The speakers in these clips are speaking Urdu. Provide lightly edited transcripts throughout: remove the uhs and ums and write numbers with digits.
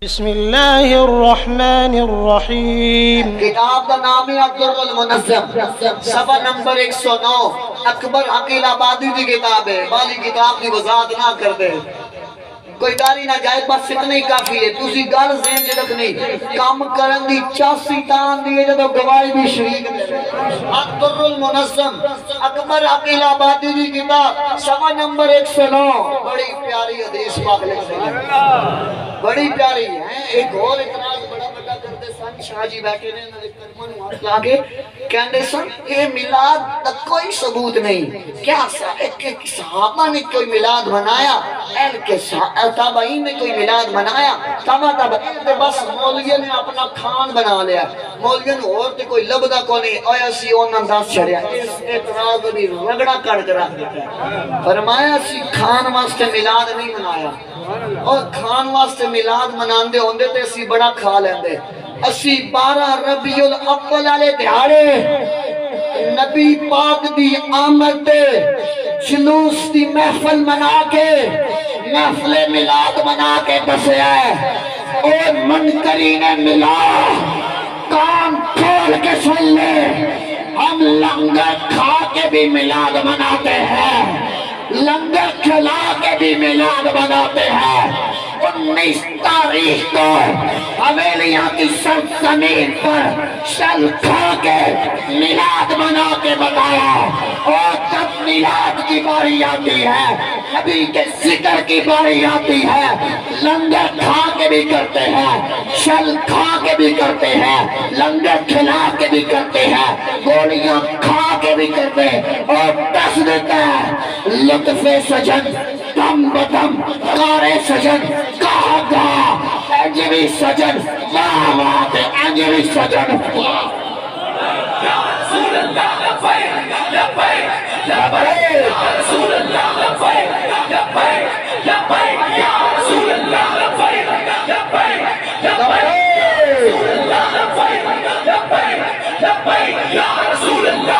بسم اللہ الرحمن الرحیم۔ کتاب کا نام ہے الدر المنظم، صفحہ نمبر 109۔ اکبر عقیل آبادی کی کتاب ہے، بالی کتاب کی وضاحت نہ کر دے، کوئی داری نہ جائے، بس اتنا ہی کافی ہے۔ تسی گل ذہن چ رکھنی، کام کرن دی چاسی تان دی ہے جدو گواہی بھی شریک دے۔ الدر المنظم اکبر عقیل آبادی کی کتاب، صفحہ نمبر 109۔ بڑی پیاری حدیث پاک لکھتے ہیں، بڑی پیاری ہے۔ ایک اور اعتراض بڑا بڑا کرتے سن، شاہ جی بیٹھے نے آگے کہنے سن یہ میلاد تک کوئی ثبوت نہیں، کیا صحابہ نے کوئی میلاد منایا؟ اہل کے تابعین نے کوئی میلاد منایا؟ تابعین نے بس مولویوں نے اپنا کھان بنا لیا، مولویوں نے اور تے کوئی لبدا کو نہیں آیا سی انہاں دس چھڑیا۔ اس اعتراض بھی رگڑا کر کے رکھ دیتا ہے، فرمایا سی کھان واسطے میلاد نہیں منایا، اور کھان واسطے میلاد مناندے ہوندے تے اسی بڑا کھا لیندے۔ اسی 12 ربیع الاول والے دیہاڑے نبی پاک دی آمد دے جلوس دی محفل منا کے، محفل میلاد منا کے دسیا ہے۔ اور منکرین میلاد کان کھول کے سن لے، ہم لنگر کھا کے بھی میلاد مناتے ہیں، لنگر کھلا کے بھی میلاد مناتے ہیں۔ 19 تاریخ کو حویلیاں کی سرزمین پر شل کھا کے میلاد منا کے بتایا۔ اور جب میلاد کی باری آتی ہے، نبی کے ذکر کی باری آتی ہے، لنگر کھا کے بھی کرتے ہیں، شل کھا کے بھی کرتے ہیں، لنگر کھلا کے بھی کرتے ہیں، گولیاں کھا کے بھی کرتے ہیں۔ اور دس دیتا ہے لطف سجن دم بدم غار سجن کہا گا انجوی سجن ماوات انجوی سجن۔ یا رسول اللہ لبیک لبیک لبیک یا رسول اللہ لبیک لبیک لبیک یا رسول اللہ لبیک لبیک لبیک یا رسول اللہ لبیک لبیک لبیک یا رسول اللہ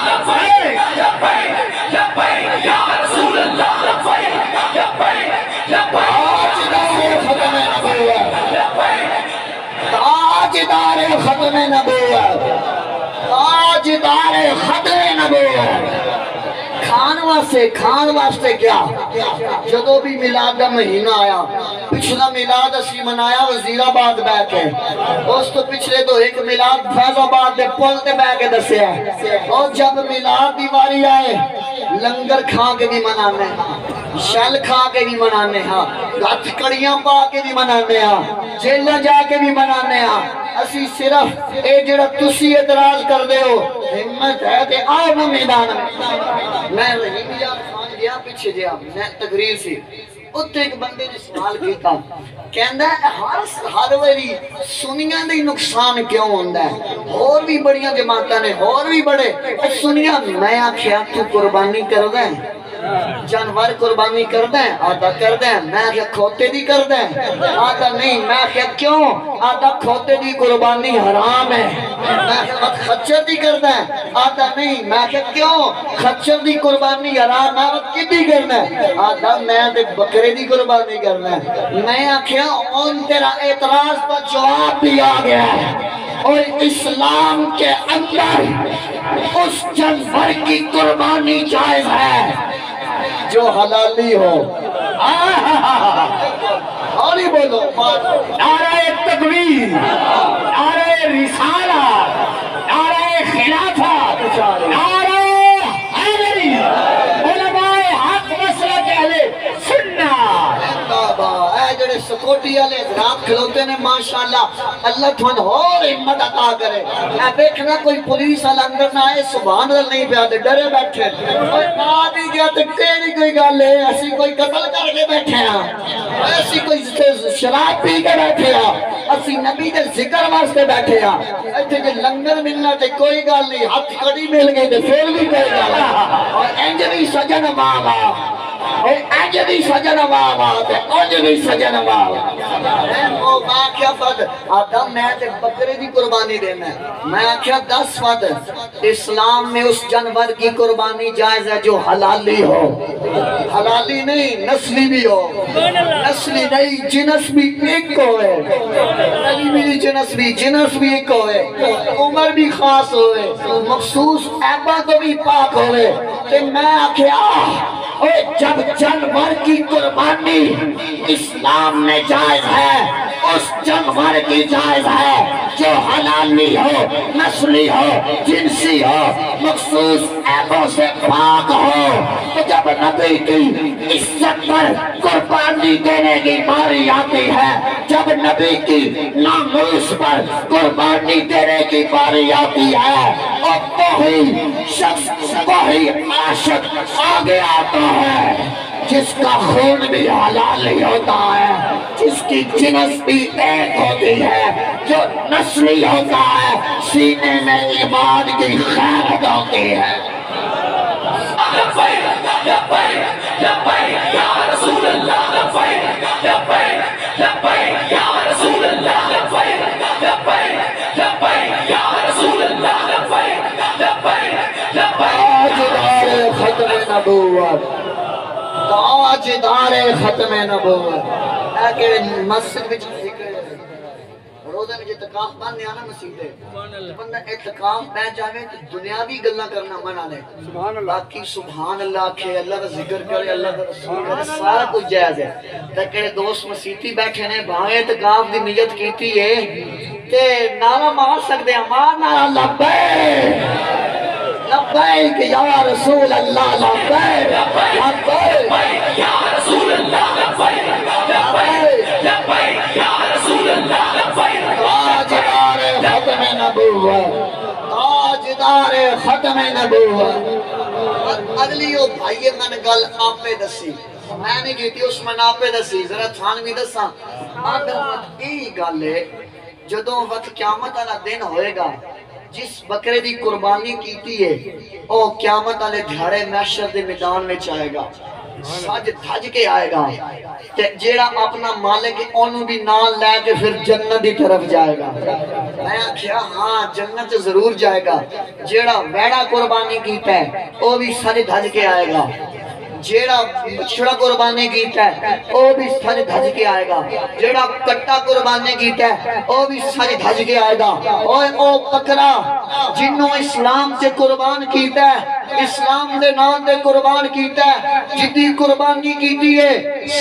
لبیک لبیک لبیک یا رسول اللہ لبیک لبیک تاجدار ختم نبوت، تاجدار ختم نبوت۔ کھان واسطے کیا؟ جدو بھی میلاد کا مہینہ آیا، پچھلا میلاد اسی منایا وزیر آباد بہ کے، اس تو پچھلے تو ایک میلاد فیض آباد دے پل تے بہ کے دسے ہے۔ اور جب میلاد دی واری آئے، لنگر کھا کے بھی منانے ہاں، شل کھا کے بھی منانے ہاں، گھٹ کڑیاں پا کے بھی منانے ہاں، جیلہ جا کے بھی منانے ہاں۔ اسی صرف اے جڑا تسی اعتراض کر دے ہو، ہمت ہے تے آؤ نا میدان میں رحیم یار خان گیا پیچھے جیا میں تقریر سی، اتنے ایک بندے نے سوال کیتا، کہندا ہے ہر واری سنیاں دی نقصان کیوں ہوندا ہے؟ اور بھی بڑیاں جماعتاں نے، اور بھی بڑے سنیاں۔ میں آکھیا تو قربانی کردا ہے، جانور قربانی کردا ہے؟ آدھا کردا ہے۔ میں آکھیا کھوتے دی کردا ہے؟ آدھا نہیں۔ میں آکھیا کیوں؟ آدھا کھوتے دی قربانی حرام ہے۔ میں آکھیا خچر دی کردا ہے؟ آدھا نہیں۔ میں آکھیا کیوں؟ خچر دی قربانی حرام ہے، کدی کرنا ہے؟ آدھا میں تے بکرے دی قربانی کرنا ہے۔ میں آکھیا ان تیرا اعتراض پر جواب بھی آ گیا ہے، اور اسلام کے اندر اس جانور کی قربانی جائز ہے جو حلالی ہو۔ اور ہی بولو، نعرہ تکبیر، نعرہ رسالہ، نعرہ خلافت، نعرہ حیدری، علماء حق مسلک اہل سنت۔ اے جڑے سکوٹی والے حضرات کھلوتے نے، ماشاءاللہ اللہ تھوڑا اور ہمت عطا کرے۔ اے دیکھنا کوئی پولیس والا اندر نہ آئے، سبحان اللہ نہیں پیا تے ڈرے بیٹھے، کوئی نہ بھی گیا تے کیڑی کوئی گل ہے؟ اسی کوئی قتل کر کے بیٹھے ہاں، ایسی کوئی شراب پی کے بیٹھے ہاں، اسی نبی دے ذکر واسطے بیٹھے ہاں۔ ایتھے جے لنگر ملنا تے کوئی گل نہیں، ہاتھ کڑی مل گئی تے پھر بھی کوئی گل، اور انج بھی سجن ماں اج بھی سجن آباد ہے، اج بھی سجن آباد۔ وہ کیا فرد آدم میں تے بکرے دی قربانی دینا ہے، میں آکھیا 10 فرد اسلام میں اس جانور کی قربانی جائز ہے جو حلالی ہو، حلالی نہیں نسلی بھی ہو، نسلی نہیں جنس بھی ایک ہوئے، نہیں بھی جنس بھی ایک ہوئے، عمر بھی خاص ہوئے، مخصوص عیبہ تو بھی پاک ہوئے۔ کہ میں آکھیا جب جانور کی قربانی اسلام میں جائز ہے، اس جانور کی جائز ہے جو حلالی ہو، نسلی ہو، جنسی ہو، مخصوص عیبوں سے پاک ہو۔ تو جب نبی کی عزت پر قربانی دینے کی باری آتی ہے، جب نبی کی ناموس پر قربانی دینے کی باری آتی ہے، اور وہی شخص، وہی عاشق آگے آتا ہے جس کا خون بھی حلال ہی ہوتا ہے، جس کی جنس بھی ایک ہوتی ہے، جو نسلی ہوتا ہے، سینے میں ایمان کی خیرت ہوتی ہے۔ لبیک لبیک لبیک یا رسول اللہ، لبیک لبیک لبیک یا رسول اللہ، لبیک لبیک لبیک یا رسول اللہ، لبیک لبیک لبیک۔ تاجدار ختم نبوت، تاجدار ختم نبوت۔ اے کہ مسجد وچ روزے میں اعتکاف بننے آنا مسیدے بندہ اعتکاف پہ جاوے تو دنیاوی گلہ کرنا منع لے، باقی سبحان اللہ کہ اللہ کا ذکر کرے، اللہ کا رسول کرے، سارا کچھ جائز ہے۔ تکڑے دوست مسیدی بیٹھے نے بھاوے اعتکاف دی نیت کیتی ہے کہ نعرہ مار سکتے ہیں، مار نعرہ لبیک لبیک یا رسول اللہ، لبیک لبیک یا رسول اللہ، لبیک لبیک لبیک یا رسول اللہ، لبیک۔ تاجدار ختم نبوت، تاجدار ختم نبوت۔ اگلی وہ بھائیے من گل آپے دسی، میں نے کیتی اس من آپے دسی، ذرا تھانوی دسا آدمت یہی گل ہے جدوں وقت قیامت والا دن ہوئے گا، جس بکرے دی قربانی کیتی ہے او قیامت والے دھیاڑے محشر دے میدان میں آئے گا، سج دھج کے آئے گا، تے جیڑا اپنا مالک ہے انہوں بھی نال لے کے پھر جنت دی طرف جائے گا۔ میں کہا ہاں جنت ضرور جائے گا، جیڑا ویڑا قربانی کیتا ہے وہ بھی سج دھج کے آئے گا، جیڑا بچڑا قربانی کیتا ہے وہ بھی سج دھج کے آئے گا، جیڑا کٹا قربانی کیتا ہے وہ بھی سج دھج کے آئے گا۔ او بکرا جنوں اسلام سے قربان کیتا ہے، اسلام دے نام دے قربان کیتا ہے، جدی قربانی کیتی ہے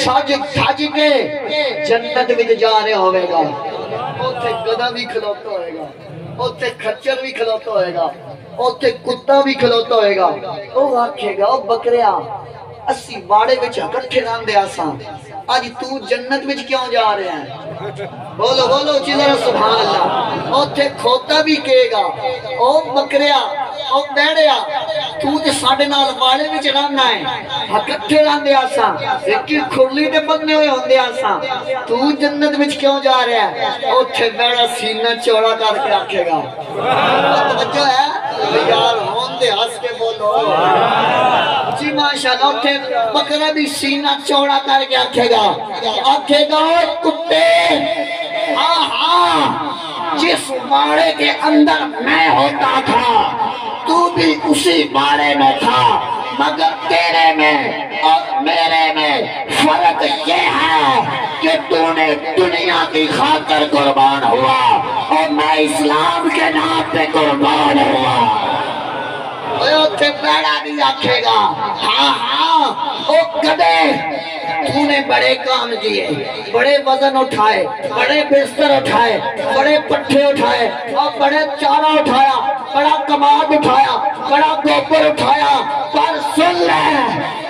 سج دھج کے جنت وچ جا رہے ہوئے گا، اوتھے گدھا بھی کھلوتا ہوئے گا، اوتھے کھچر بھی کھلوتا ہوئے گا، اوتھے کتا بھی کھلوتا ہوئے گا۔ او آکھے گا او بکریا اسی باڑے وچ اکٹھے رہندے آساں، اج تو جنت وچ کیوں جا رہے ہیں؟ بولو بولو ذرا سبحان اللہ۔ اوتھے کھوتا بھی کہے گا او بکریا او بیڑیا تو تے ساڈے نال باڑے وچ رہنا ہے، اکٹھے رہندے آساں، ایک کھرلی تے بننے ہوئے ہوندے آساں، تو جنت وچ کیوں جا رہا ہے؟ اوتھے بیڑا سینہ چوڑا کر کے آکھے گا، توجہ ہے یار ہوندے ہنس کے بولو جی ماشاءاللہ۔ اوتھے بکرا بھی سینہ چوڑا کر کے آکھے گا اے کتے، ہاں ہاں جس باڑے کے اندر میں ہوتا تھا تو بھی اسی باڑے میں تھا، مگر تیرے میں اور میرے میں فرق یہ ہے کہ تو نے دنیا کی خاطر قربان ہوا اور میں اسلام کے نام پہ قربان ہوا۔ اوتھے بیڑا بھی آکھے گا ہاں ہاں او گدے تو نے بڑے کام کیے، بڑے وزن اٹھائے، بڑے بستر اٹھائے، بڑے پٹھے اٹھائے اور بڑے چارہ اٹھایا، بڑا کماد اٹھایا، بڑا گوبر اٹھایا، پر سن لے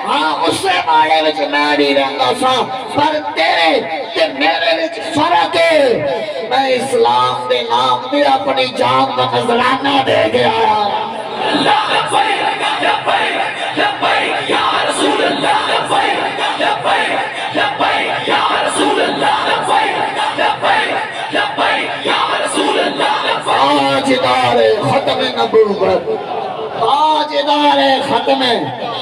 ہاں اسے باڑے وچ میں بھی رہندا سا، پر تیرے تے میرے وچ فرق ہے، میں اسلام دے نام تے اپنی جان دا نذرانہ دے کے آیا۔ لبیک لبیک لبیک یا رسول اللہ، لبیک لبیک لبیک یا رسول اللہ، لبیک لبیک لبیک یا رسول اللہ۔ تاجدار ختم نبوت، تاجدار ختم،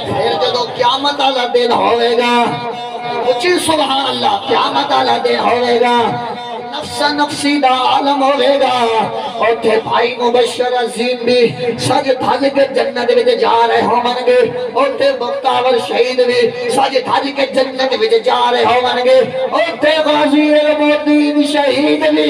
پھر جدو قیامت والا دن ہوئے گا، اچھی سبحان اللہ، قیامت والا دن ہوئے گا، نفسا نفسی دا عالم ہوئے گا، اور تھے بھائی مبشر عظیم بھی سج دھج کے جنت وچ جا رہے ہون گے، اور تھے بختاور شہید بھی سج دھج کے جنت وچ جا رہے ہون گے، اور تھے غازی المدین شہید بھی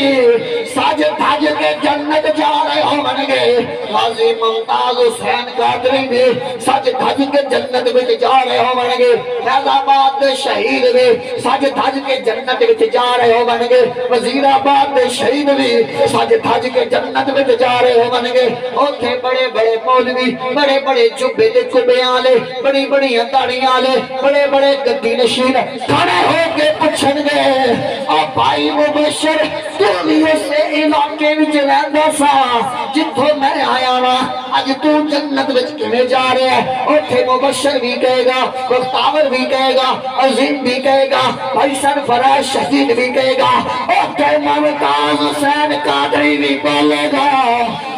سج دھج کے جنت جا رہے ہون گے، غازی ممتاز حسین قادری بھی سج دھج کے جنت وچ جا رہے ہون گے، فیض آباد دے شہید بھی سج دھج کے جنت وچ جا رہے ہون گے، وزیر آباد دے شہید بھی سج دھج کے جنت میں جا رہے ہو بن گے، اوتھے بڑے بڑے مولوی بڑے بڑے جبے تے کبیاں والے بڑی بڑی داڑیاں والے بڑے بڑے گدی نشین کھڑے ہو کے پوچھن گے، او بھائی مبشر تو بھی اسے علاقے وچ رہندا سا جتھوں میں آیا وا، اج تو جنت وچ کیویں جا رہا ہے؟ اوتھے مبشر بھی کہے گا، بختاور بھی کہے گا، عظیم بھی کہے گا، بھائی سرفراز شہید بھی کہے گا، اوتھے ممتاز حسین قادری بھی بولے گا،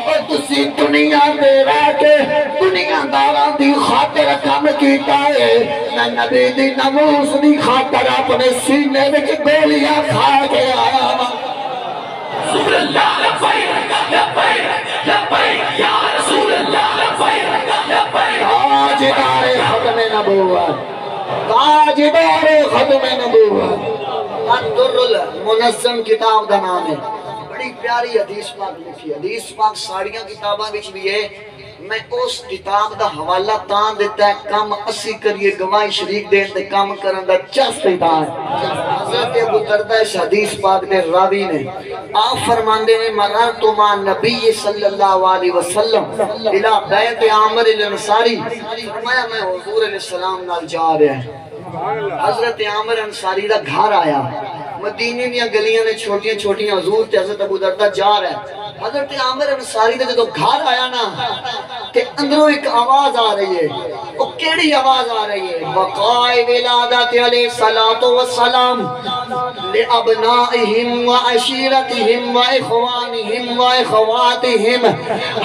اور تسی دنیا دے رہ کے دنیا داراں دی خاطر کم کیتا ہے، میں نبی دی ناموس دی خاطر اپنے سینے وچ گولیاں کھا کے آیا ہاں۔ رسول اللہ لبیک لبیک لبیک یا رسول اللہ لبیک لبیک، تاجدار ختم نبوت، تاجدار ختم نبوت۔ الدر المنظم کتاب دا نام ہے، بڑی پیاری حدیث پاک لکھی، حدیث پاک ساڑیاں کتاباں وچ بھی ہے، میں اس کتاب دا حوالہ تاں دیتا ہے کم اسی کریے گواہی شریک دین دے کام کرن دا چس دیتا ہے۔ حضرت ابو دردہ اس حدیث پاک دے راوی نے آپ فرماندے نے مررت مع نبی صلی اللہ علیہ وسلم الى بیت عامر الانصاری، فرمایا میں حضور علیہ السلام نال جا رہا ہے، حضرت عامر انصاری دا گھر آیا، مدینے میں گلیاں نے چھوٹیاں چھوٹیاں، حضور تے حضرت ابو دردہ جا رہا ہے، حضرت عامر انصاری دا جدو گھر آیا نا کہ اندروں ایک آواز آ رہی ہے، وہ کیڑی آواز آ رہی ہے؟ وقائے ولادت علیہ السلام لابنائہم و عشیرتہم و اخوانہم و اخواتہم،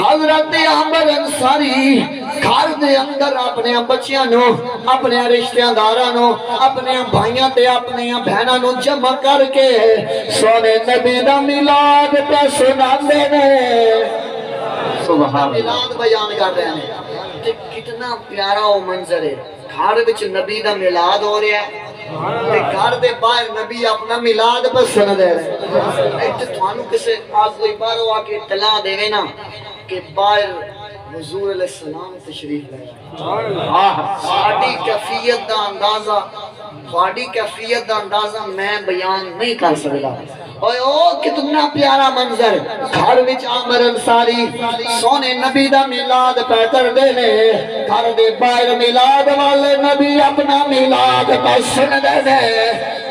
حضرت عامر انصاری گھر دے اندر اپنے بچیاں نو، اپنے رشتہ داراں نو، اپنے بھائیاں تے اپنے بہناں نو جمع کر کے سونے نبی دا میلاد پہ سناندے نے، سبحان میلاد بیان کر رہے ہیں۔ کہ کتنا پیارا وہ منظر ہے، گھر وچ نبی دا میلاد ہو رہا ہے تے گھر دے باہر نبی اپنا میلاد پہ سن دے رہے ہیں۔ تے تھانوں کسے آج کوئی باہر آ کے اطلاع دے نا کہ باہر حضور علیہ السلام تشریف لے ساڑی کیفیت دا اندازہ، ساڑی کیفیت دا اندازہ میں بیان نہیں کر سکتا۔ او کتنا پیارا منظر، گھر وچ عامر انصاری سونے نبی دا میلاد پہ کر دے نے، گھر دے باہر میلاد والے نبی اپنا میلاد پہ سن دے نے۔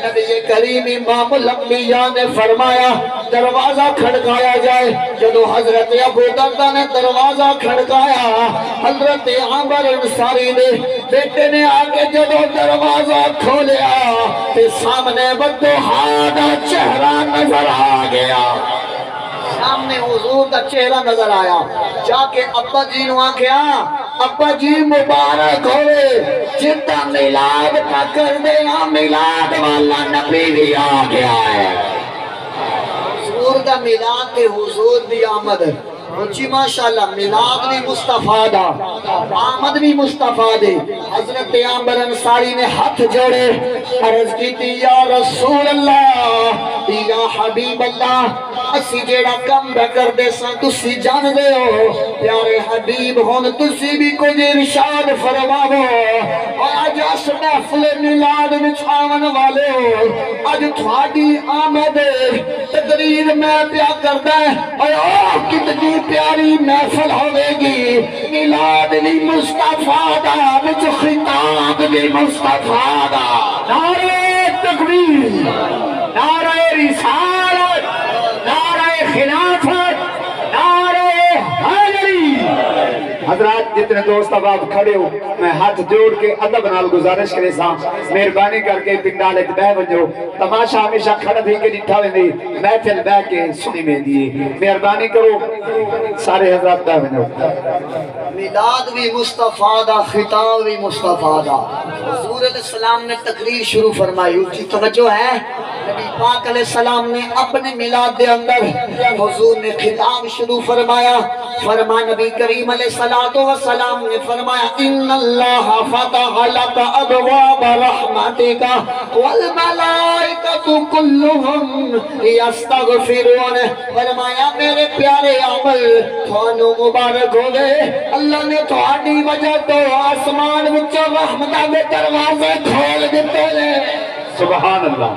نبی کریم امام الانبیاء نے فرمایا دروازہ کھڑکایا جائے، جدو حضرت ابو دردہ نے دروازہ کھڑکایا، حضرت عامر انصاری نے بیٹے نے آگے جدو دروازہ کھولیا تے سامنے بدوحا دا چہرہ نظر آ گیا، سامنے حضور دا چہرہ نظر آیا، جا کے ابا جی نو آکھیا ابا جی مبارک ہوئے، جتا میلاد کا کر دے میلاد والا نبی بھی آ گیا ہے۔ حضور دا میلاد تے حضور دی آمد، اچھی ماشاءاللہ میلاد بھی مصطفیٰ دا، آمد بھی مصطفیٰ دے۔ حضرت عامر انصاری نے ہاتھ جوڑے، عرض کی تھی یا رسول اللہ یا حبیب اللہ، اسی جیڑا کم بکر دے ساں تسی جان دے ہو، پیارے حبیب ہون تسی بھی کچھ ارشاد فرماو، اور آج اس محفل میلاد بچھاون والے ہو، آج تھوڑی آمد تقریر میں پیا کردہ ہے، اور کتنی پیاری محفل ہوئے گی، میلاد بھی مصطفیٰ دا، بچ خطاب بھی مصطفیٰ دا، نعرہ تکبیر، نعرہ رسالت، نعرہ خلافت، نعرہ حیدری۔ حضرات جتنے دوست اب آپ کھڑے ہو میں ہاتھ جوڑ کے ادب نال گزارش کرے سا مہربانی کر کے پنڈال ایک بہ بنو تماشا ہمیشہ کھڑا تھی کہ ڈٹھا ویندی محفل بہ کے سنی میں دیے مہربانی کرو سارے حضرات بہ بنو میلاد بھی مصطفیٰ دا خطاب بھی مصطفیٰ دا حضور علیہ السلام نے تقریر شروع فرمائی اچھی توجہ ہے نبی پاک علیہ السلام نے اپنے میلاد دے اندر حضور نے خطاب شروع فرمایا نبی کریم علیہ السلام نے فرمایا ان اللہ فتح لک ابواب رحمتک والملائکۃ کلہم یستغفرون فرمایا میرے پیارے عمل تھانو مبارک ہو گئے اللہ نے تھوڑی وجہ تو آسمان وچوں رحمتاں دے دروازے کھول دیتے ہیں سبحان اللہ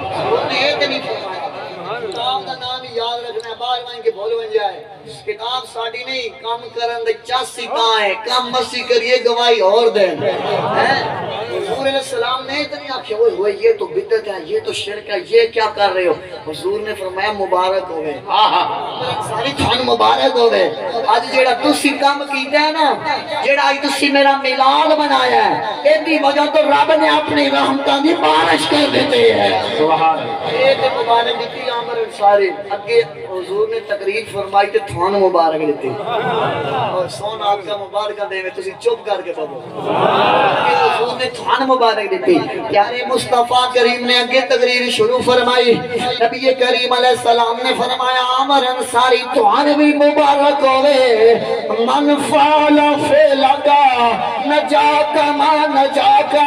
کتاب دا نام یاد رکھنا ہے بار مائن کے بھولو بن جائے کتاب ساڑی نہیں کام کرن دے چاسی کہاں ہے کام مسی کریے گواہی اور دیں حضور علیہ السلام نے اتنی آنکھیں ہوئے یہ تو بدعت ہے یہ تو شرک ہے یہ کیا کر رہے ہو حضور نے فرمایا مبارک ہوئے ساری تھان مبارک ہوئے آج جیڑا تسی کام کیتے ہیں نا جیڑا آج تسی میرا میلاد بنایا ہے ایدی وجہ تو رب نے اپنی رحمتاں دی بارش کر دیتے ہیں سبحان اللہ ایک مبارک دیتی عامر انصاری اگے حضور نے تقریر فرمائی تے تھان مبارک دیتی اور سون آپ کا مبارکہ دے میں تسی چپ کر کے پڑھو حضور نے تھان مبارک دیتی پیارے مصطفیٰ کریم نے اگے تقریر شروع فرمائی نبی کریم علیہ السلام نے فرمایا عامر انصاری تھان بھی مبارک ہوئے من فعل فعلکا نجاکا ما نجاکا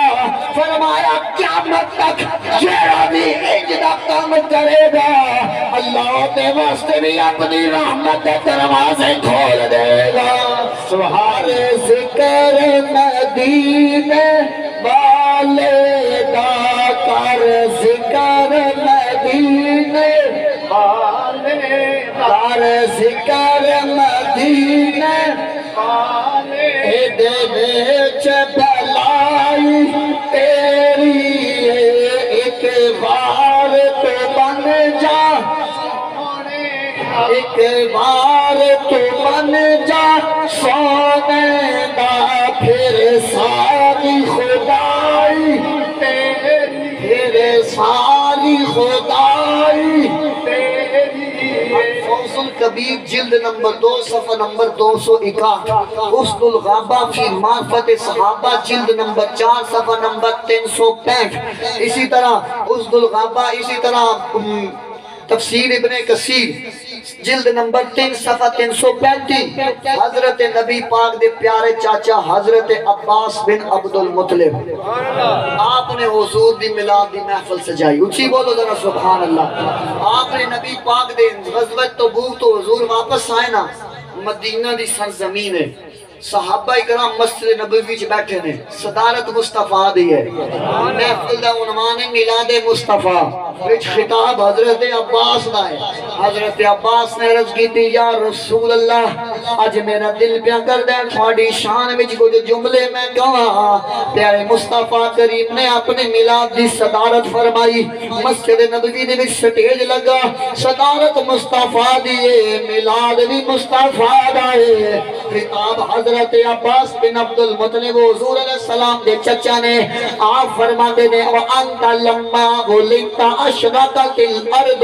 فرمایا قیامت تک جیڑا بھی اجدہ کام کرے گا اللہ دے واسطے بھی اپنی رحمت دروازے کھول دے گا سبحان ذکر مدینے والے دا کر ذکر مدینے والے کر ذکر مدینے والے دے بیچ بلائی تیری ایک بار تو بن جا ایک بار تو بن جا سونے دا پھر ساری خدائی تیری پھر ساری خدائی تیری فوز القبیر جلد نمبر 2 صفحہ نمبر 261 حسن الغابہ فی معرفت صحابہ جلد نمبر 4 صفحہ نمبر 365 اسی طرح حسن الغابہ اسی طرح تفسیر ابن کثیر جلد نمبر 3 صفحہ 335 حضرت نبی پاک دے پیارے چاچا حضرت عباس بن عبد المطلب آپ نے حضور دی میلاد دی محفل سجائی اچھی بولو ذرا سبحان اللہ آپ نے نبی پاک دے غزوہ تبوک تو حضور واپس آئے نا مدینہ دی سرزمین ہے صحابہ اکرام مسجد نبوی وچ بیٹھے نے صدارت مصطفیٰ دی ہے محفل دا عنوان ہے میلاد مصطفیٰ وچ خطاب حضرت عباس دا ہے حضرت عباس نے عرض کی تھی یا رسول اللہ آج میرا دل پیا کر دے تھوڑی شان وچ کچھ جملے میں کہاں پیارے مصطفیٰ کریم نے اپنے میلاد دی صدارت فرمائی مسجد نبوی دے وچ سٹیج لگا صدارت مصطفیٰ دی میلاد بھی مصطفیٰ دا ہے خطاب حضرت عباس بن عبد المطلب حضور علیہ السلام دے چچا نے آپ فرماتے نے وَأَنْتَ لَمَّا غُلِنْتَ أَشْرَقَتِ الْأَرْضُ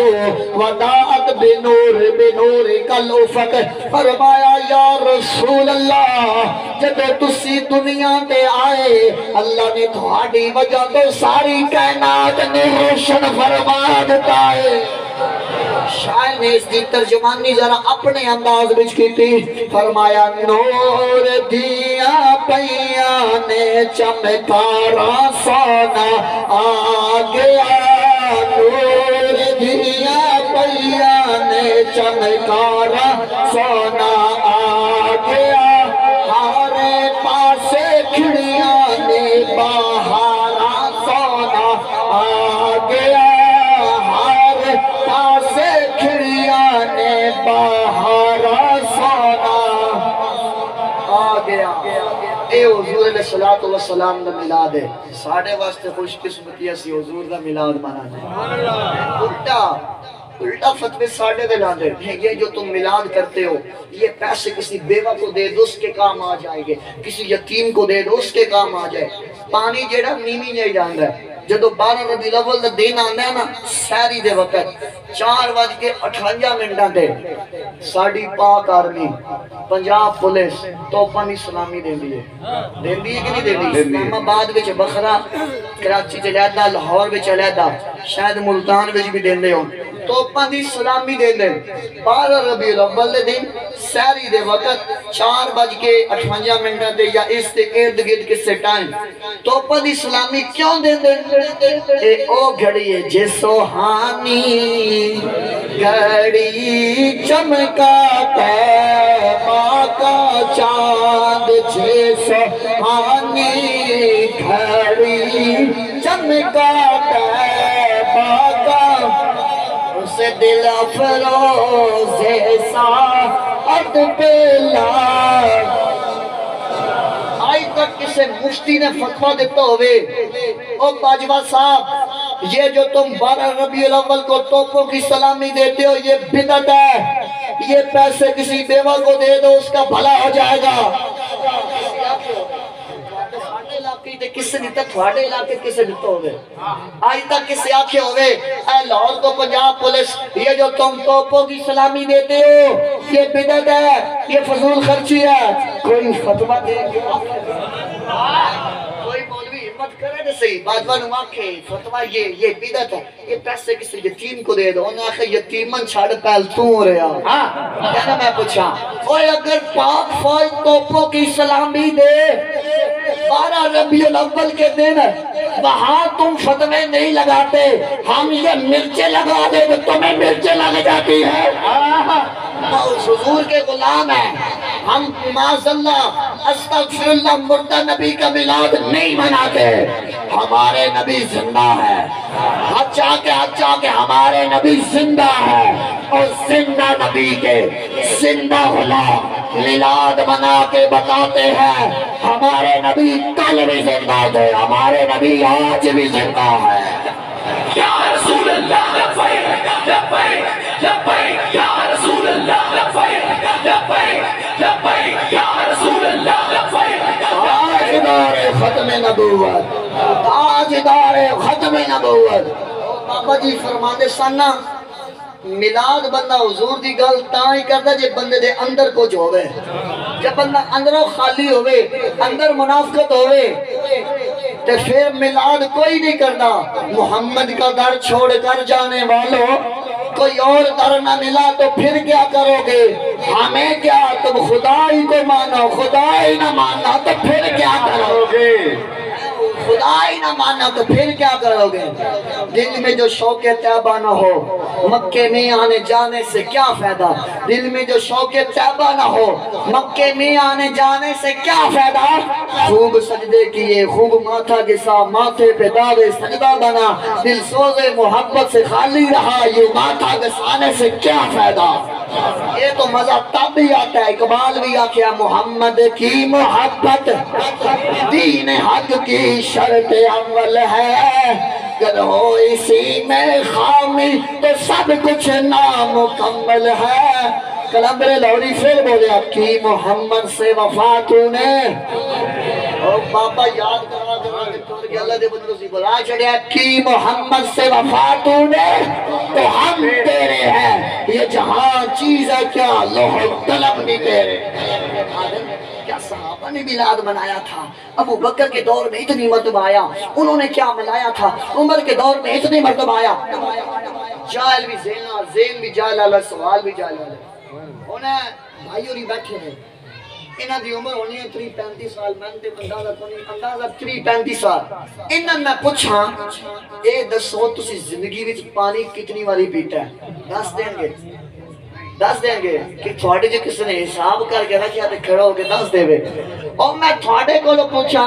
وَدَاءَتْ بِنُورِ كَالْأُفَقِ فرمایا یا رسول اللہ جب تسی دنیا تے آئے اللہ نے تھوڑی وجہ تو ساری کائنات نے روشن فرما دیتا ہے شاعر نے اس دی ترجمانی ذرا اپنے انداز بچ کی تھی فرمایا نور دیا پیانے چمکارا سونا آگیا نور دیا پیانے چمکارا سونا آگیا ہارے پاسے کھڑیاں نے بہارا سونا آگیا پاسے کھڑیاں نے بہارا سونا آگیا اے حضور علیہ السلام دا میلاد ہے ساڑھے واسطے خوش قسمتی اسی حضور دا میلاد منانے الٹا الٹا فتوے ساڑھے دے لاندے یہ جو تم میلاد کرتے ہو یہ پیسے کسی بیوہ کو دے دو اس کے کام آ جائے گے، کسی یتیم کو دے دو اس کے کام آ جائے۔ پانی جیڑا نیمی نہیں جاندہ ہے، جدو 12 ربیع الاول دا دن آندہ ہے نا سحری دے وقت 4:58 دے ساڑی پاک آرمی پنجاب پولیس توپاں دی سلامی دین دیئے کہ نہیں دین دیئے؟ اسلام آباد وچ بخرا، کراچی چلیدہ، لاہور وچ چلیدہ، شاید ملتان وچ بھی دین دے ہوں، توپاں دی سلامی دین دے 12 ربیع الاول دے دن سحری دے وقت 4:58 دے یا اس دے ارد گرد کسے ٹائم توپاں دی سلامی کیوں دین دے؟ اے او گھڑی ہے جے سوہانی گھڑی چمکا طیبہ کا چاند، جے سوہانی گھڑی چمکا طیبہ کا، اسے دل افروز ساعت پلا۔ آج تک کسے مفتی نے فتوہ دیتا ہوئے او باجوہ صاحب یہ جو تم 12 ربیع الاول کو توپوں کی سلامی دیتے ہو یہ بدعت ہے، یہ پیسے کسی بیوہ کو دے دو اس کا بھلا ہو جائے گا۔ کسے دیتا تھوڑے علاقے کسے دیتا ہوئے؟ آج تک کسے آکھے ہوئے اے لاہور کو پنجاب پولیس یہ جو تم توپوں کی سلامی دیتے ہو یہ بدعت ہے، یہ فضول خرچی ہے؟ کوئی فتوہ دے گا؟ کوئی مولوی ہمت کرے دے صحیح باجوہ نو آکھے فتوہ یہ بدعت ہے، یہ پیسے کسی یتیم کو دے دو، انہوں نے آکھے یتیمن چھاڑ پہل تو ہو رہا کہنا میں پوچھا اوہ اگر پاک فوج توپوں کی سلامی دے 12 ربیع الاول کے دن وہاں تم فتوے نہیں لگاتے، ہم یہ مرچیں لگا دے تو تمہیں مرچیں لگ جاتی ہے؟ حضور کے غلام ہیں ہم، معاذ اللہ استغفر اللہ، مردہ نبی کا میلاد نہیں مناتے، ہمارے نبی زندہ ہے، ہاتھ چاہ کے ہمارے نبی زندہ ہے، اور زندہ نبی کے زندہ غلام میلاد منا کے بتاتے ہیں ہمارے نبی کل بھی زندہ تھے، ہمارے نبی آج بھی زندہ ہے۔ یا رسول اللہ لبیک لبیک لبیک یا رسول اللہ لبیک لبیک لبیک یا رسول اللہ لبیک۔ تاجدار ختم نبوت، تاجدار ختم نبوت۔ بابا جی فرماندے سننا میلاد بندہ حضور دی گل تاں ہی کردا جے بندے دے اندر کچھ ہوئے، جب بندہ اندروں خالی ہوئے، اندر منافقت ہوئے تو پھر میلاد کوئی نہیں کرنا۔ محمد کا در چھوڑ کر جانے والوں کوئی اور در نہ ملا تو پھر کیا کرو گے؟ ہمیں کیا، تم خدا ہی کو مانو، خدا ہی نہ ماننا تو پھر کیا کرو گے؟ خدا ہی نہ ماننا تو پھر کیا کرو گے؟ دل میں جو شوق طیبہ نہ ہو مکے میں آنے جانے سے کیا فائدہ؟ دل میں جو شوق طیبہ نہ ہو مکے میں آنے جانے سے کیا فائدہ؟ خوب سجدے کیے، خوب ماتھا گسا، ماتھے پہ داغے سجدہ بنا، دل سوزے محبت سے خالی رہا، یہ ماتھا گسانے سے کیا فائدہ؟ یہ تو مزہ تب بھی آتا ہے، اقبال بھی آکھیا محمد کی محبت دین حق کی شرط اول ہے، اگر ہو اسی میں خامی تو سب کچھ نامکمل ہے۔ کلندر لاہوری پھر بولیا کی محمد سے وفا تو نے، اور بابا یاد کرنا کہ اللہ دے بندوں سے بلا چڑھیا کی محمد سے وفا تو نے تو ہم تیرے ہیں، یہ جہاں چیز ہے کیا لوح قلم نہیں تیرے۔ کیا صحابہ نے میلاد منایا تھا، ابو بکر کے دور میں اتنی مرتبہ آیا، انہوں نے کیا منایا تھا، عمر کے دور میں اتنی مرتبہ آیا۔ جائل بھی زینا، زین بھی جائل اللہ، سوال بھی جائل اللہ۔ انہیں بھائی اور ہی بیٹھے ہیں، انہاں دی عمر ہونی ہے 35 سال، میں تے اندازہ 35 سال۔ انہاں میں پوچھاں اے دسو تسی زندگی وچ پانی کتنی واری پیتا ہے؟ دس دیں گے کہ تھوڑے جو کسی نے حساب کر کے رکھیا تے کھڑا ہو کے دس دے وے۔ اور میں تھوڑے کو لو پوچھا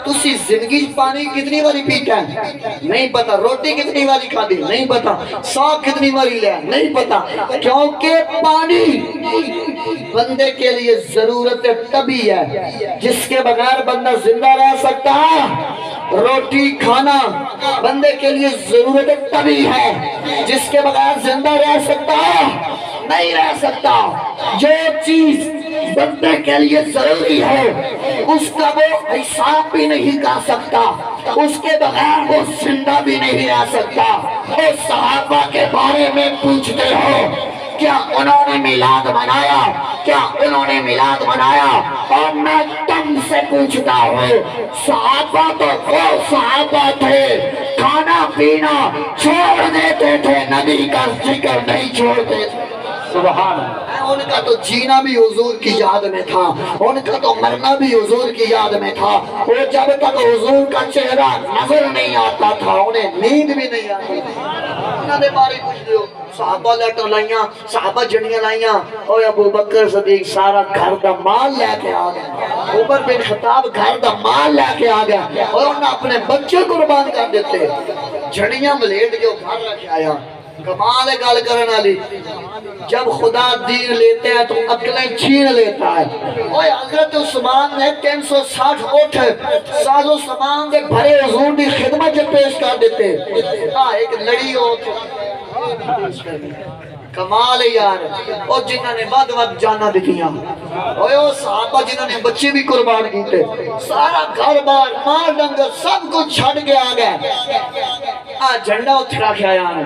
تسی زندگی پانی کتنی واری پیتا ہے؟ نہیں پتا۔ روٹی کتنی واری کھا دی؟ نہیں پتا۔ ساگ کتنی واری لیا؟ نہیں پتا۔ کیونکہ پانی بندے کے لیے ضرورت طبی ہے، جس کے بغیر بندہ زندہ رہ سکتا روٹی کھانا بندے کے لیے ضرورت تبھی ہے جس کے بغیر زندہ رہ سکتا نہیں رہ سکتا۔ جو چیز بندے کے لیے ضروری ہے اس کا وہ حساب بھی نہیں کر سکتا، اس کے بغیر وہ زندہ بھی نہیں رہ سکتا۔ وہ صحابہ کے بارے میں پوچھتے ہو کیا انہوں نے میلاد منایا؟ کیا انہوں نے میلاد منایا؟ اور میں تم سے پوچھتا ہوں صحابہ تو وہ صحابہ تھے کھانا پینا چھوڑ دیتے تھے، نبی کا ذکر نہیں چھوڑتے تھے۔ سبحان اللہ۔ ان کا تو جینا بھی حضور کی یاد میں تھا، ان کا تو مرنا بھی حضور کی یاد میں تھا۔ وہ جب تک حضور کا چہرہ نظر نہیں آتا تھا انہیں نیند بھی نہیں آتی تھی۔ انہوں نے باری پوچھ دیو صحابہ لیٹر لائیاں، صحابہ جڑیاں لائیاں، اور ابو بکر صدیق سارا گھر دا مال لے کے آ گیا، عمر بن خطاب گھر دا مال لے کے آ گیا، اور انہوں نے اپنے بچے قربان کر دیتے۔ جڑیاں ملیٹ جو گھر رکھ آیا، کمال گل کرنا لی، جب خدا دین لیتے ہیں تو عقلیں چھین لیتا ہے۔ اوہ حضرت عثمان نے 360 اٹھ ساز و سامان دے بھرے حضور دی خدمت جو پیش کر دیتے، ایک لڑی ہو کمال یار، اور جنہوں نے بعد وقت جانا دکھیاں، اوہ صحابہ جنہوں نے بچے بھی قربان کیتے، سارا گھر بار مال ڈنگر سب کچھ چھڑ کے آ گئے، جھنڈا اتھرا کے آیا ہے،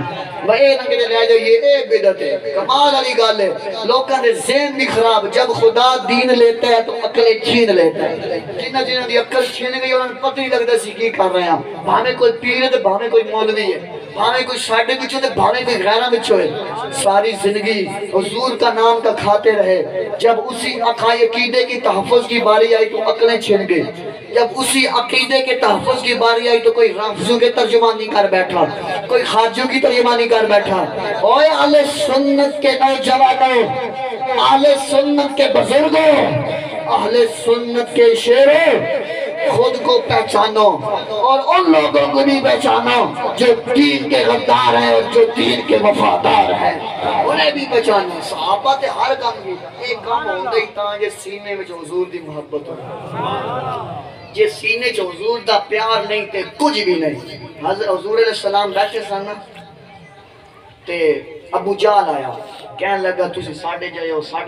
وہ اے ننگے لے جائے یہ اے بدعت ہے۔ کمال علی گال ہے، لوگوں نے ذہن بھی خراب، جب خدا دین لیتا ہے تو عقلیں چھین لیتا ہے۔ جنہ دی عقل چھین گئی انہوں نے پتہ نہیں لگتا سی کی کر رہے ہیں، بھاویں کوئی پیر ہے تو بھاویں کوئی مولوی ہے، بھاویں کوئی ساڈے بچوں تے بھاویں کوئی غیرہ بچوں ہے، ساری زندگی حضور کا نام کا کھاتے رہے۔ جب اسی عقیدے کی تحفظ کی باری آئی تو عقلیں چھن گئی، جب اسی عقیدے کے تحفظ کی باری آئی تو کوئی رافضوں کے ترجمانی کر بیٹھا، کوئی خارجوں کی ترجمانی کر بیٹھا۔ اوے اہل سنت کے نوجوانوں، اہل سنت کے بزرگوں، اہل سنت کے شیروں، خود کو پہچانو اور ان لوگوں کو بھی پہچانو جو دین کے غدار ہیں اور جو دین کے وفادار ہیں، انہیں بھی پہچانو۔ صحابہ تے ہر کام کی ایک کام ہوندے ہی تاں جے سینے میں جو حضور دی محبت ہو، جے سینے جو حضور دا پیار نہیں تے کچھ بھی نہیں۔ حضور علیہ السلام بیٹھے سن تے ابو جہل آیا، کہنے لگا تسی ساڑھے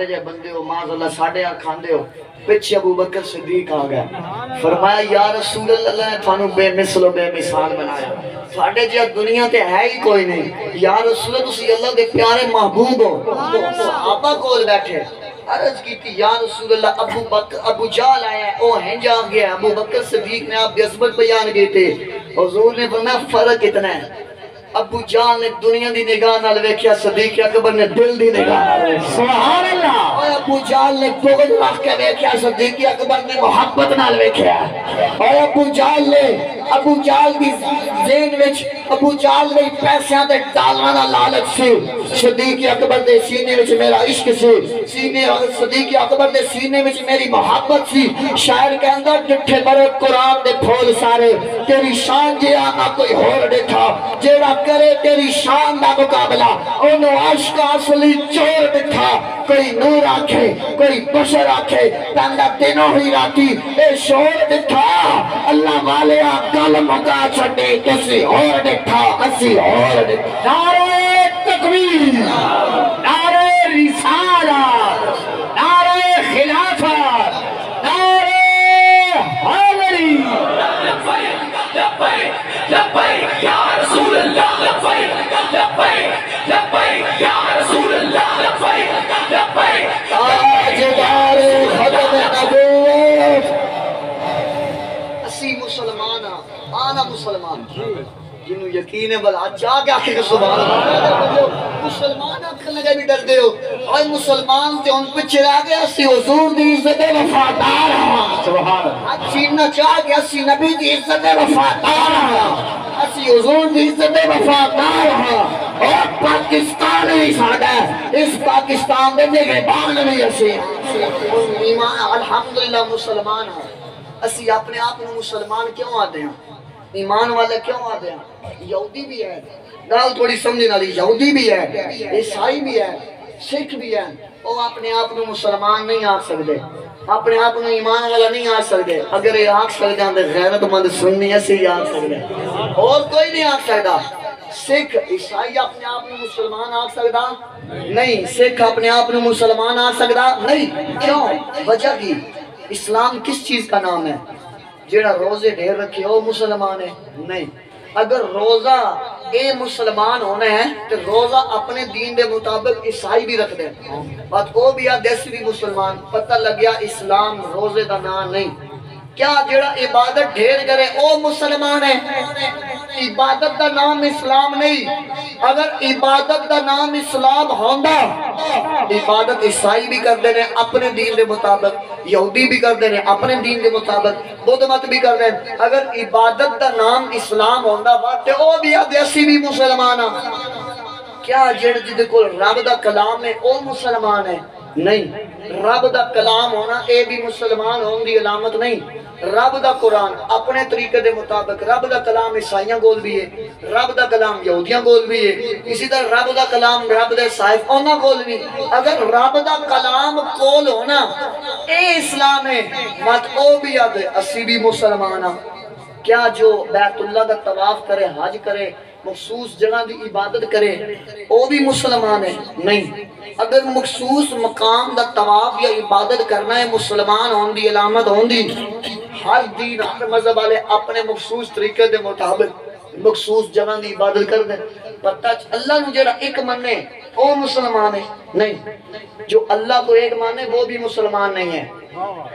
جائے بندے ہو، معاذ اللہ ساڑھے کھاندے ہو۔ پیچھے ابو بکر صدیق آ گیا، فرمایا یا رسول اللہ نے تھانو بے مثل و بے مثال بنایا، ساڑھے جائے دنیا تے ہے ہی کوئی نہیں، یا رسول اللہ تسی اللہ دے پیارے محبوب ہو۔ صحابہ کول بیٹھے عرض کی تھی یا رسول اللہ ابو جہل آیا ہے، او ہیں جا گیا۔ ابو بکر صدیق نے آپ کی عظمت بیان کی تھی، حضور نے فرمایا فرق اتنا ہے، ابو جہل نے دنیا دی نگاہ نال ویکھیا، صدیق اکبر نے دل دی نگاہ نال ویکھیا۔ سبحان اللہ۔ اور ابو جہل نے بغض رکھ کے ویکھیا، صدیق اکبر نے محبت نال ویکھیا۔ اور ابو جہل دی ذہن وچ ابو جہل نے پیسیاں تے ڈالراں دا لالچ سی، صدیق اکبر دے سینے وچ میرا عشق سی، صدیق اکبر دے سینے وچ میری محبت سی۔ شاعر کہندا ڈٹھے برے قرآن دے پھول سارے، تیری شان جے آنا کوئی ہور ڈٹھا، جیڑا کرے تیری شان دا مقابلہ انہوں عشق اصلی چور ڈٹھا۔ کوئی نور آکھے کوئی بشر آکھے، پہندا دنوں ہی راتی اے شور ڈٹھا، اللہ والے گل مکا چھڈے کسی اور ڈٹھا، اسی اور ڈٹھا۔ نعرہ تکبیر، نعرہ رسالت، نعرہ خلافت، نعرہ حیدری، لبیک یا رسول اللہ، لبیک لبیک لبیک یا رسول اللہ، لبیک لبیک تاجدار ختم نبوت۔ اسی مسلمان آنا مسلمان جنہوں یقین ہے بلا جا کے آخر سبحان اللہ۔ مسلمان آخر لگے بھی ڈر دے ہو، اور مسلمان تے ان پچھے رہ گئے، اسی حضور دی عزت وفادار ہاں، سبحان اللہ۔ اسی نہ چاہ کے اسی نبی دی عزت وفادار ہاں، اسی حضور دی عزت وفادار ہاں۔ اور پاکستان ہی ساڑھا ہے، اس پاکستان دے نگے بان بھی اسی ایمان الحمدللہ مسلمان ہاں۔ اسی اپنے آپ میں مسلمان کیوں آتے ہیں؟ ایمان والے کیوں آتے ہیں؟ یہودی بھی ہے، گال تھوڑی سمجھنے والی، یہودی بھی ہے، عیسائی بھی ہے، سکھ بھی ہیں وہ اپنے آپ کو مسلمان نہیں آ سکتے اپنے آپ کو ایمان والا نہیں آ سکتے اگر یہ آ سکتے ہیں تو غیرت مند سنی ایسے ہی آ سکتے اور کوئی نہیں آ سکتا سکھ عیسائی اپنے آپ کو مسلمان آ سکتا نہیں سکھ اپنے آپ کو مسلمان آ سکتا نہیں کیوں وجہ کی اسلام کس چیز کا نام ہے جیڑا روزے ڈھیر رکھے ہو مسلمان ہے نہیں اگر روزہ اے مسلمان ہونا ہے تو روزہ اپنے دین دے مطابق عیسائی بھی رکھ دیں بات وہ بھی دیسی بھی مسلمان پتہ لگ گیا اسلام روزے دا نام نہیں کیا جڑا عبادت ڈھیر کرے او مسلمان ہے عبادت دا نام اسلام نہیں اگر عبادت دا نام اسلام ہوندا عبادت عیسائی بھی کر دینے اپنے دین دے مطابق یہودی بھی کر دینے اپنے دین دے مطابق بدھ مت بھی کر دینے اگر عبادت دا نام اسلام ہوندا تے او بھی دیسی بھی مسلمان کیا جڑ جدے کول رب دا کلام ہے او مسلمان ہے نہیں رب دا کلام ہونا اے بھی مسلمان ہون دی علامت نہیں رب دا قرآن اپنے طریقے دے مطابق رب دا کلام عیسائیاں گول بھی ہے رب دا کلام یہودیاں گول بھی ہے اسی طرح رب دا کلام رب دے صاحب اونا گول بھی اگر رب دا کلام کول ہونا اے اسلام ہے مت او بھی یاد ہے اسی بھی مسلمان ہاں کیا جو بیت اللہ دا طواف کرے حج کرے مخصوص جگہ دی عبادت کرے او بھی مسلمان ہے نہیں اگر مخصوص مقام دا طواف یا عبادت کرنا ہے مسلمان ہون دی علامت ہون دی ہر دین ہر مذہب والے اپنے مخصوص طریقے دے مطابق مخصوص جگہ دی عبادت کر دیں پتہ اللہ نو جڑا ایک مانے او مسلمان ہے نہیں جو اللہ کو ایک مانے وہ بھی مسلمان نہیں ہے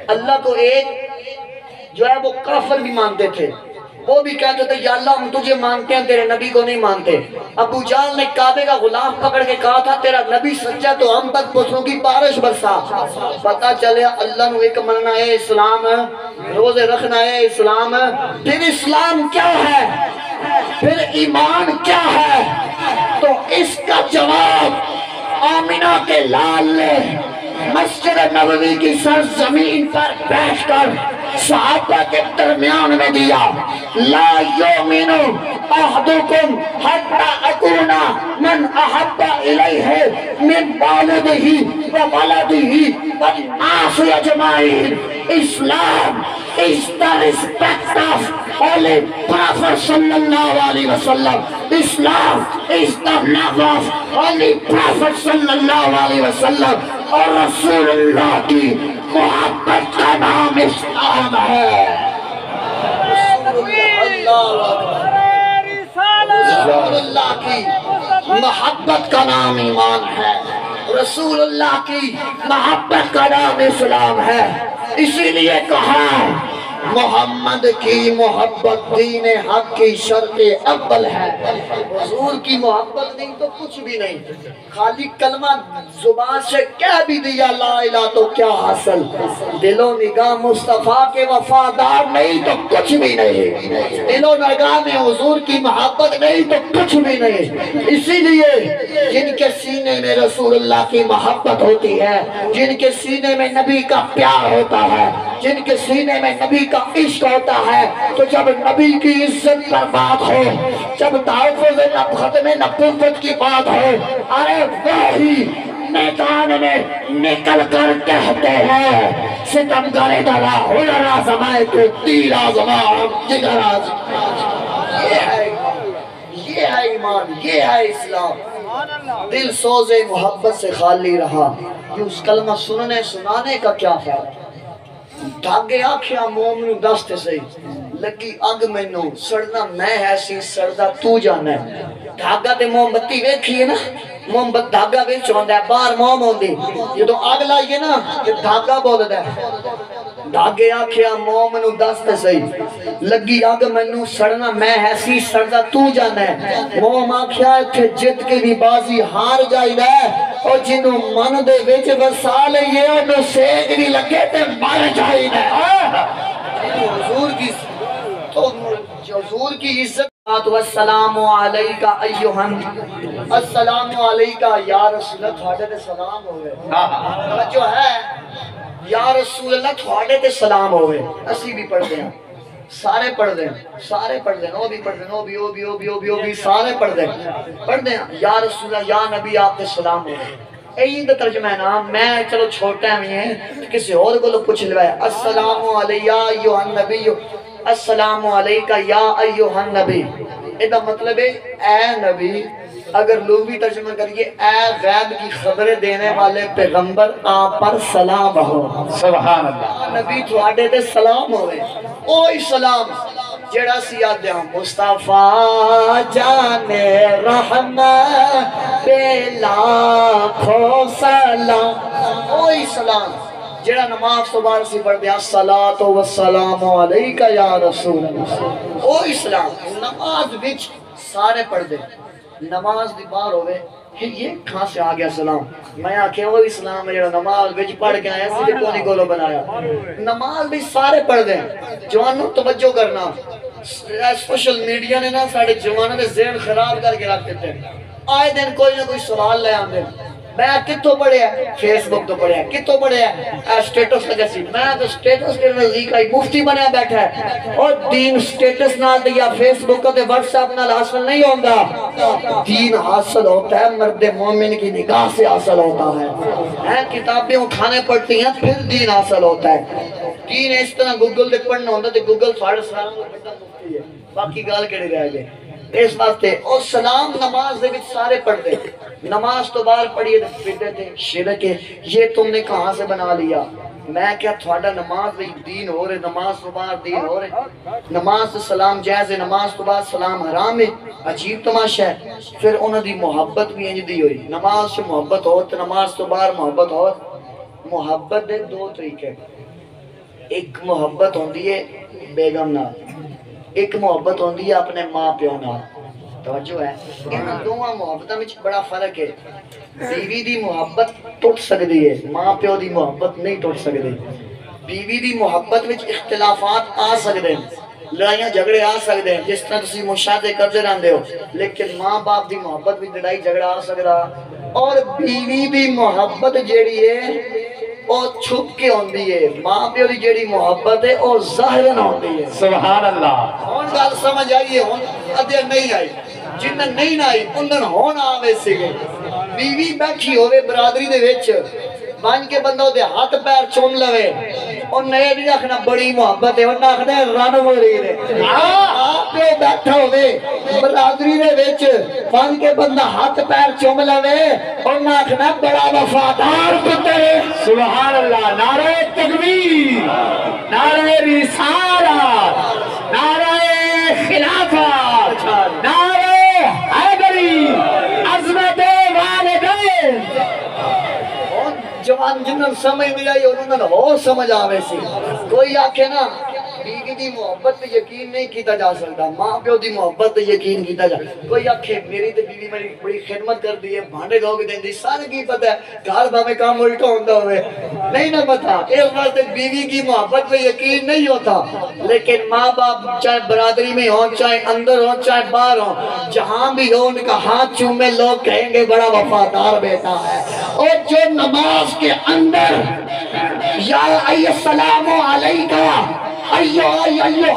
اللہ کو ایک جو ہے وہ کافر بھی مانتے تھے وہ بھی کہتے تھے یا اللہ ہم تجھے مانتے ہیں تیرے نبی کو نہیں مانتے ابو جہل نے کعبے کا غلاف پکڑ کے کہا تھا تیرا نبی سچا تو ہم تک پتھروں کی بارش برسا پتہ چلے اللہ نو ایک مننا ہے اسلام روزے رکھنا ہے اسلام پھر اسلام کیا ہے پھر ایمان کیا ہے تو اس کا جواب آمینہ کے لال نے مسجد نبوی کی سرزمین پر بیٹھ کر صحابہ کے درمیان میں دیا لا یؤمن احدکم حتی اکونا من احب الیہ من والدہ وولدہ والناس اجمعین Islam is the respect of Holy Prophet sallallahu alaihi wasallam. Islam is the love of Holy Prophet sallallahu alaihi wasallam. اور رسول اللہ کی محبت کا نام اسلام ہے رسول اللہ کی محبت کا نام ایمان ہے رسول اللہ کی محبت کا نام اسلام ہے اسی لیے کہا محمد کی محبت دین حق کی شرط اول ہے حضور کی محبت دین تو کچھ بھی نہیں خالی کلمہ زبان سے کہہ بھی دیا لا الہ تو کیا حاصل دل و نگاہ مصطفیٰ کے وفادار نہیں تو کچھ بھی نہیں دل و نگاہ میں حضور کی محبت نہیں تو کچھ بھی نہیں اسی لیے جن کے سینے میں رسول اللہ کی محبت ہوتی ہے جن کے سینے میں نبی کا پیار ہوتا ہے جن کے سینے میں نبی کا عشق ہوتا ہے تو جب نبی کی عزت پر بات ہو جب تحفظ ختم نبوت کی بات ہو ارے وہی میدان میں نکل کر کہتے ہیں ستمگر درا ہنر آزمائے تو تیر آزمائے جگر آزمائے یہ ہے ایمان یہ ہے اسلام دل سوز محبت سے خالی رہا یہ اس کلمہ سننے سنانے کا کیا فائدہ دھاگے آکھیا مومنو دست سے لگی اگ میں نو سڑنا میں ایسی سڑدا تو جانا ہے دھاگا تے موم بتی ویکھیے نا موم بت دھاگا ویچ ہوندہ ہے باہر موم ہوندی یہ تو آگ لائیے نا یہ دھاگا بولتا ہے دھاگے آکھیا مومنو دست سے لگی اگ میں نو سڑنا میں ایسی سڑدا تو جانا ہے موم آکھیا تھے جت کے بھی بازی ہار جائی ہے اور جنہوں من دے ویچ بسا لئیے انہوں سیگ بھی لگے تے مر جائی ہے حضور کی عزت والسلام علیکہ ایوہن السلام علیکہ یا رسول اللہ تھوڑے تے سلام ہوئے جو ہے یا رسول اللہ تھوڑے تے سلام ہوئے اسی بھی پڑھ دیں سارے پڑھ دیں سارے پڑھ دیں او بھی پڑھ دیں او بھی سارے پڑھ دیں یا رسول اللہ یا نبی آپ تے سلام ہوئے یہی تو ترجمہ ہے نا. میں چلو چھوٹا بھی ہے کسی اور کو پوچھ لیا. السلام علیہ ایھا النبی السلام علیکہ یا ایھا النبی. یہ مطلب ہے اے نبی. اگر لوگی ترجمہ کریے اے غیب کی خبریں دینے والے پیغمبر آپ پر سلام ہو. سبحان اللہ. نبی تھوڑے تے سلام ہوئے. اوہی سلام جڑا سی آدھا مصطفیٰ جان رحمت بے لاکھوں سلام. اوہی سلام جڑا نماز تو بار سی پڑھ دیا الصلاۃ والسلام علیکہ یا رسول اللہ. اوہی سلام نماز وچ سارے پڑھ دے. نماز دی بار ہوئے یہ کہاں سے آ گیا سلام. میں آکھیں وہ اسلام ہے جڑا نماز وچ پڑھ کے آیا سی کونی گولو بنایا. نماز بھی سارے پڑھ دیں. جوانوں توجہ کرنا. سوشل میڈیا نے نا ساڑھے جوانوں نے ذہن خراب کر کے رکھ دیتے ہیں. آئے دن کوئی نہ کوئی سوال لے آندے. میں کتوں پڑھے ہیں فیس بک تو پڑھے ہیں کتوں پڑھے ہیں سٹیٹس لگا سی. میں تو سٹیٹس کے نزدیک آئی مفتی بنیا بیٹھا ہے. اور دین سٹیٹس نال یا فیس بک تے واٹس ایپ نال حاصل نہیں ہوتا. دین حاصل ہوتا ہے مرد مومن کی نگاہ سے حاصل ہوتا ہے. کتابیں اٹھانے پڑتی ہیں پھر دین حاصل ہوتا ہے. دین اس طرح گوگل دے پڑھنا ہوتا ہے تو گوگل ساڑھے سارا مفتی ہے. باقی گال کڑے رہ گئے. اس واسطے اور سلام نماز دے وچ سارے پڑھ دے. نماز تو باہر پڑھیے بدعت ہے شرک ہے. یہ تم نے کہاں سے بنا لیا. میں کیا تھوڑا نماز وچ دین ہو رہے نماز تو باہر دین ہو رہے. نماز تو سلام جائز ہے نماز تو بعد سلام حرام ہے. عجیب تماشا ہے. پھر انہوں دی محبت بھی انج دی ہوئی. نماز سے محبت ہو تو نماز تو باہر محبت ہو. محبت دے دو طریقے. ایک محبت ہوندی ہے بیگم نال. ایک محبت ہوندی ہے اپنے ماں پیو نال. توجہ ہے ان دونوں محبتوں میں بڑا فرق ہے. بیوی دی محبت ٹوٹ سکتی ہے ماں پیو دی محبت نہیں ٹوٹ سکتی. بیوی دی محبت میں اختلافات آ سکتے ہیں لڑائیاں جھگڑے آ سکتے ہیں جس طرح تسی مشاہدے کرتے رہندے ہو. لیکن ماں باپ دی محبت میں لڑائی جھگڑا آ سکتا. اور بیوی دی محبت جیڑی ہے وہ چھپ کے ہوندی ہے. ماں پیو دی جیڑی محبت ہے وہ ظاہرن ہوندی ہے. سبحان اللہ. ہون گل سمجھ آئیے ہون ادھے نہیں آئی جنہیں نہیں آئی انہوں ہون آوے سکے. بیوی بیٹھی ہوئے برادری دے وچ بان کے بندہ دے ہاتھ پیر چوم لوے اور نئے بھی آخنا بڑی محبت ہے ورنہ آخنا رن مری دے. آپ پہ بیٹھا ہوئے برادری دے وچ بان کے بندہ ہاتھ پیر چوم لوے اور نہ آخنا بڑا وفادار پتر. سبحان اللہ. نعرہ تکبیر نعرہ رسالت نعرہ خلافت نعرہ حیدری عظمت والدین. جوان جنہوں سمجھ نہیں آئی انہوں نے ہو سمجھ آوے سی. کوئی آکھے نا بیوی دی محبت پہ یقین نہیں کیتا جا سکتا ماں پیو دی محبت پہ یقین کیتا جا. کوئی آکھے میری تے بیوی میری بڑی خدمت کر دی ہے بھانڈے دھو کے دیندی سارے کی پتہ ہے گھر بھاوے کام الٹا ہوندا ہوئے نہیں نہ پتہ. اس واسطے بیوی کی محبت پہ یقین نہیں ہوتا. لیکن ماں باپ چاہے برادری میں ہوں چاہے اندر ہوں چاہے باہر ہوں جہاں بھی ہو ان کا ہاتھ چومے لوگ کہیں گے بڑا وفادار بیٹا ہے. اور جو نماز کے اندر یا السلام علیکہ ایھا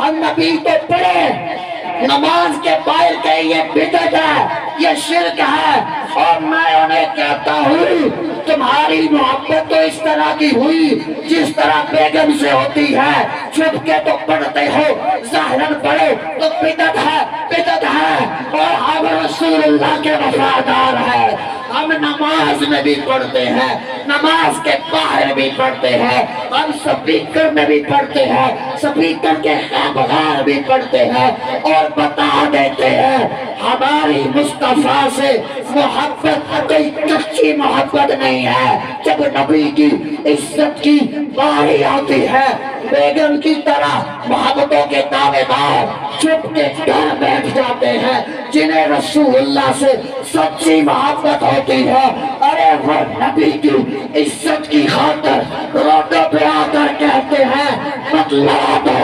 النبی تو پڑھے نماز کے باہر کہ یہ بدعت ہے یہ شرک ہے. اور میں انہیں کہتا ہوں تمہاری محبت تو اس طرح کی ہوئی جس طرح بیگم سے ہوتی ہے. چھپ کے تو پڑھتے ہو ظاہراً پڑھو تو بدعت ہے بدعت ہے. اور ہم رسول اللہ کے وفادار ہیں. ہم نماز میں بھی پڑھتے ہیں نماز کے باہر بھی پڑھتے ہیں. ہم سپیکر میں بھی پڑھتے ہیں سپیکر کے بغیر بھی پڑھتے ہیں. اور بتا دیتے ہیں ہماری مصطفیٰ سے محبت کوئی کچی محبت نہیں ہے. جب نبی کی عزت کی باری آتی ہے بیگم کی طرح محبتوں کے دعوے دار چھپ کے گھر بیٹھ جاتے ہیں جنہیں رسول اللہ سے سچی محبت ہوتی ہے. ارے وہ نبی کی عزت کی خاطر روڈوں پہ آ کر کہتے ہیں بتلا دو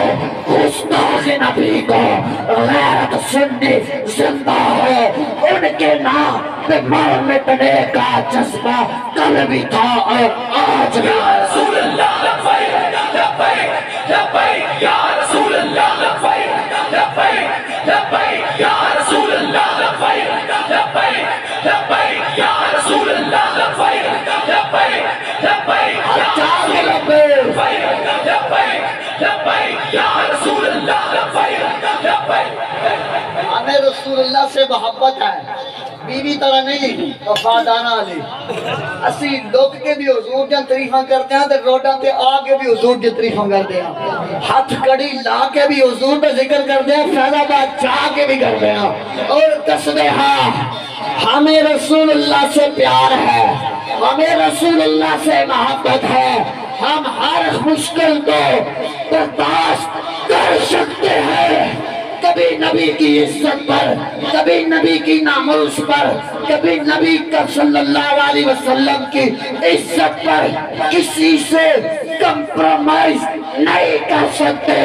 گستاخ نبی کو غیرت سنی زندہ ہے. ان کے نام پہ مر مٹنے کا جذبہ کل بھی تھا اور آج بھی. رسول اللہ لبیک لبیک لبیک یا رسول اللہ لبیک لبیک لبیک یا رسول اللہ لبیک لبیک لبیک یا رسول اللہ لبیک بیٹھا ہے بیوی طرح نہیں وفادانہ علی اسی لوگ کے بھی حضور جن تعریفاں کرتے ہیں تے روڈاں تے آ کے بھی حضور دی تعریفاں کرتے ہیں ہاتھ کڑی لا کے بھی حضور دا ذکر کرتے ہیں فیض آباد جا کے بھی کرتے ہیں اور تسبیحاں ہمیں رسول اللہ سے پیار ہے ہمیں رسول اللہ سے محبت ہے ہم ہر مشکل کو برداشت کر سکتے ہیں کبھی نبی کی عزت پر کبھی نبی کی ناموس پر کبھی نبی کا صلی اللہ علیہ وسلم کی عزت پر کسی سے کمپرومائز نہیں کر سکتے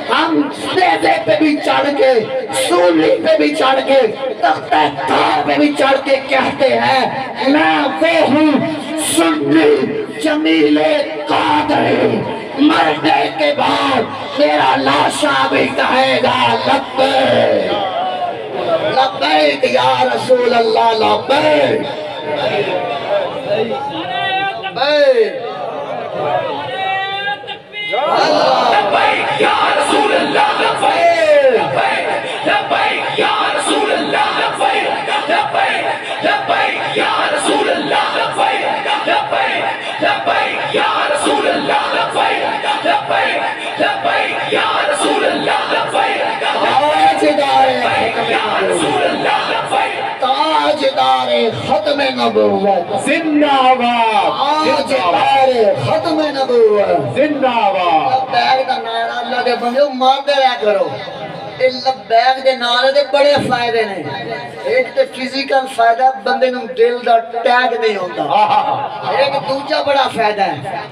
ہم سیدے پہ بھی چڑھ کے سولی پہ بھی چڑھ کے تختہ تار پہ بھی چڑھ کے کہتے ہیں میں وہ ہوں سنی جمیل قادری مرنے کے بعد میرا لاشا بھی کہے گا لبیک لبیک یا رسول اللہ لبیک لبیک لبیک یا رسول اللہ لبیک لبیک یا رسول اللہ لبیک لبیک لبیک یا رسول اللہ لبیک لبیک لبیک یا رسول اللہ لبیک لبیک لبیک یا رسول اللہ لبیک تاجدار ختم نبوت زندہ آباد تاجدار ختم نبوت زندہ آباد لبیک دا نعرہ اللہ دے بندے مارتے رہ کرو لبیک دے نعرے دے بڑے فائدے نے ایک تے فزیکل فائدہ بندے نوں دل دا ٹیگ نہیں ہوتا ایک دوجا بڑا فائدہ ہے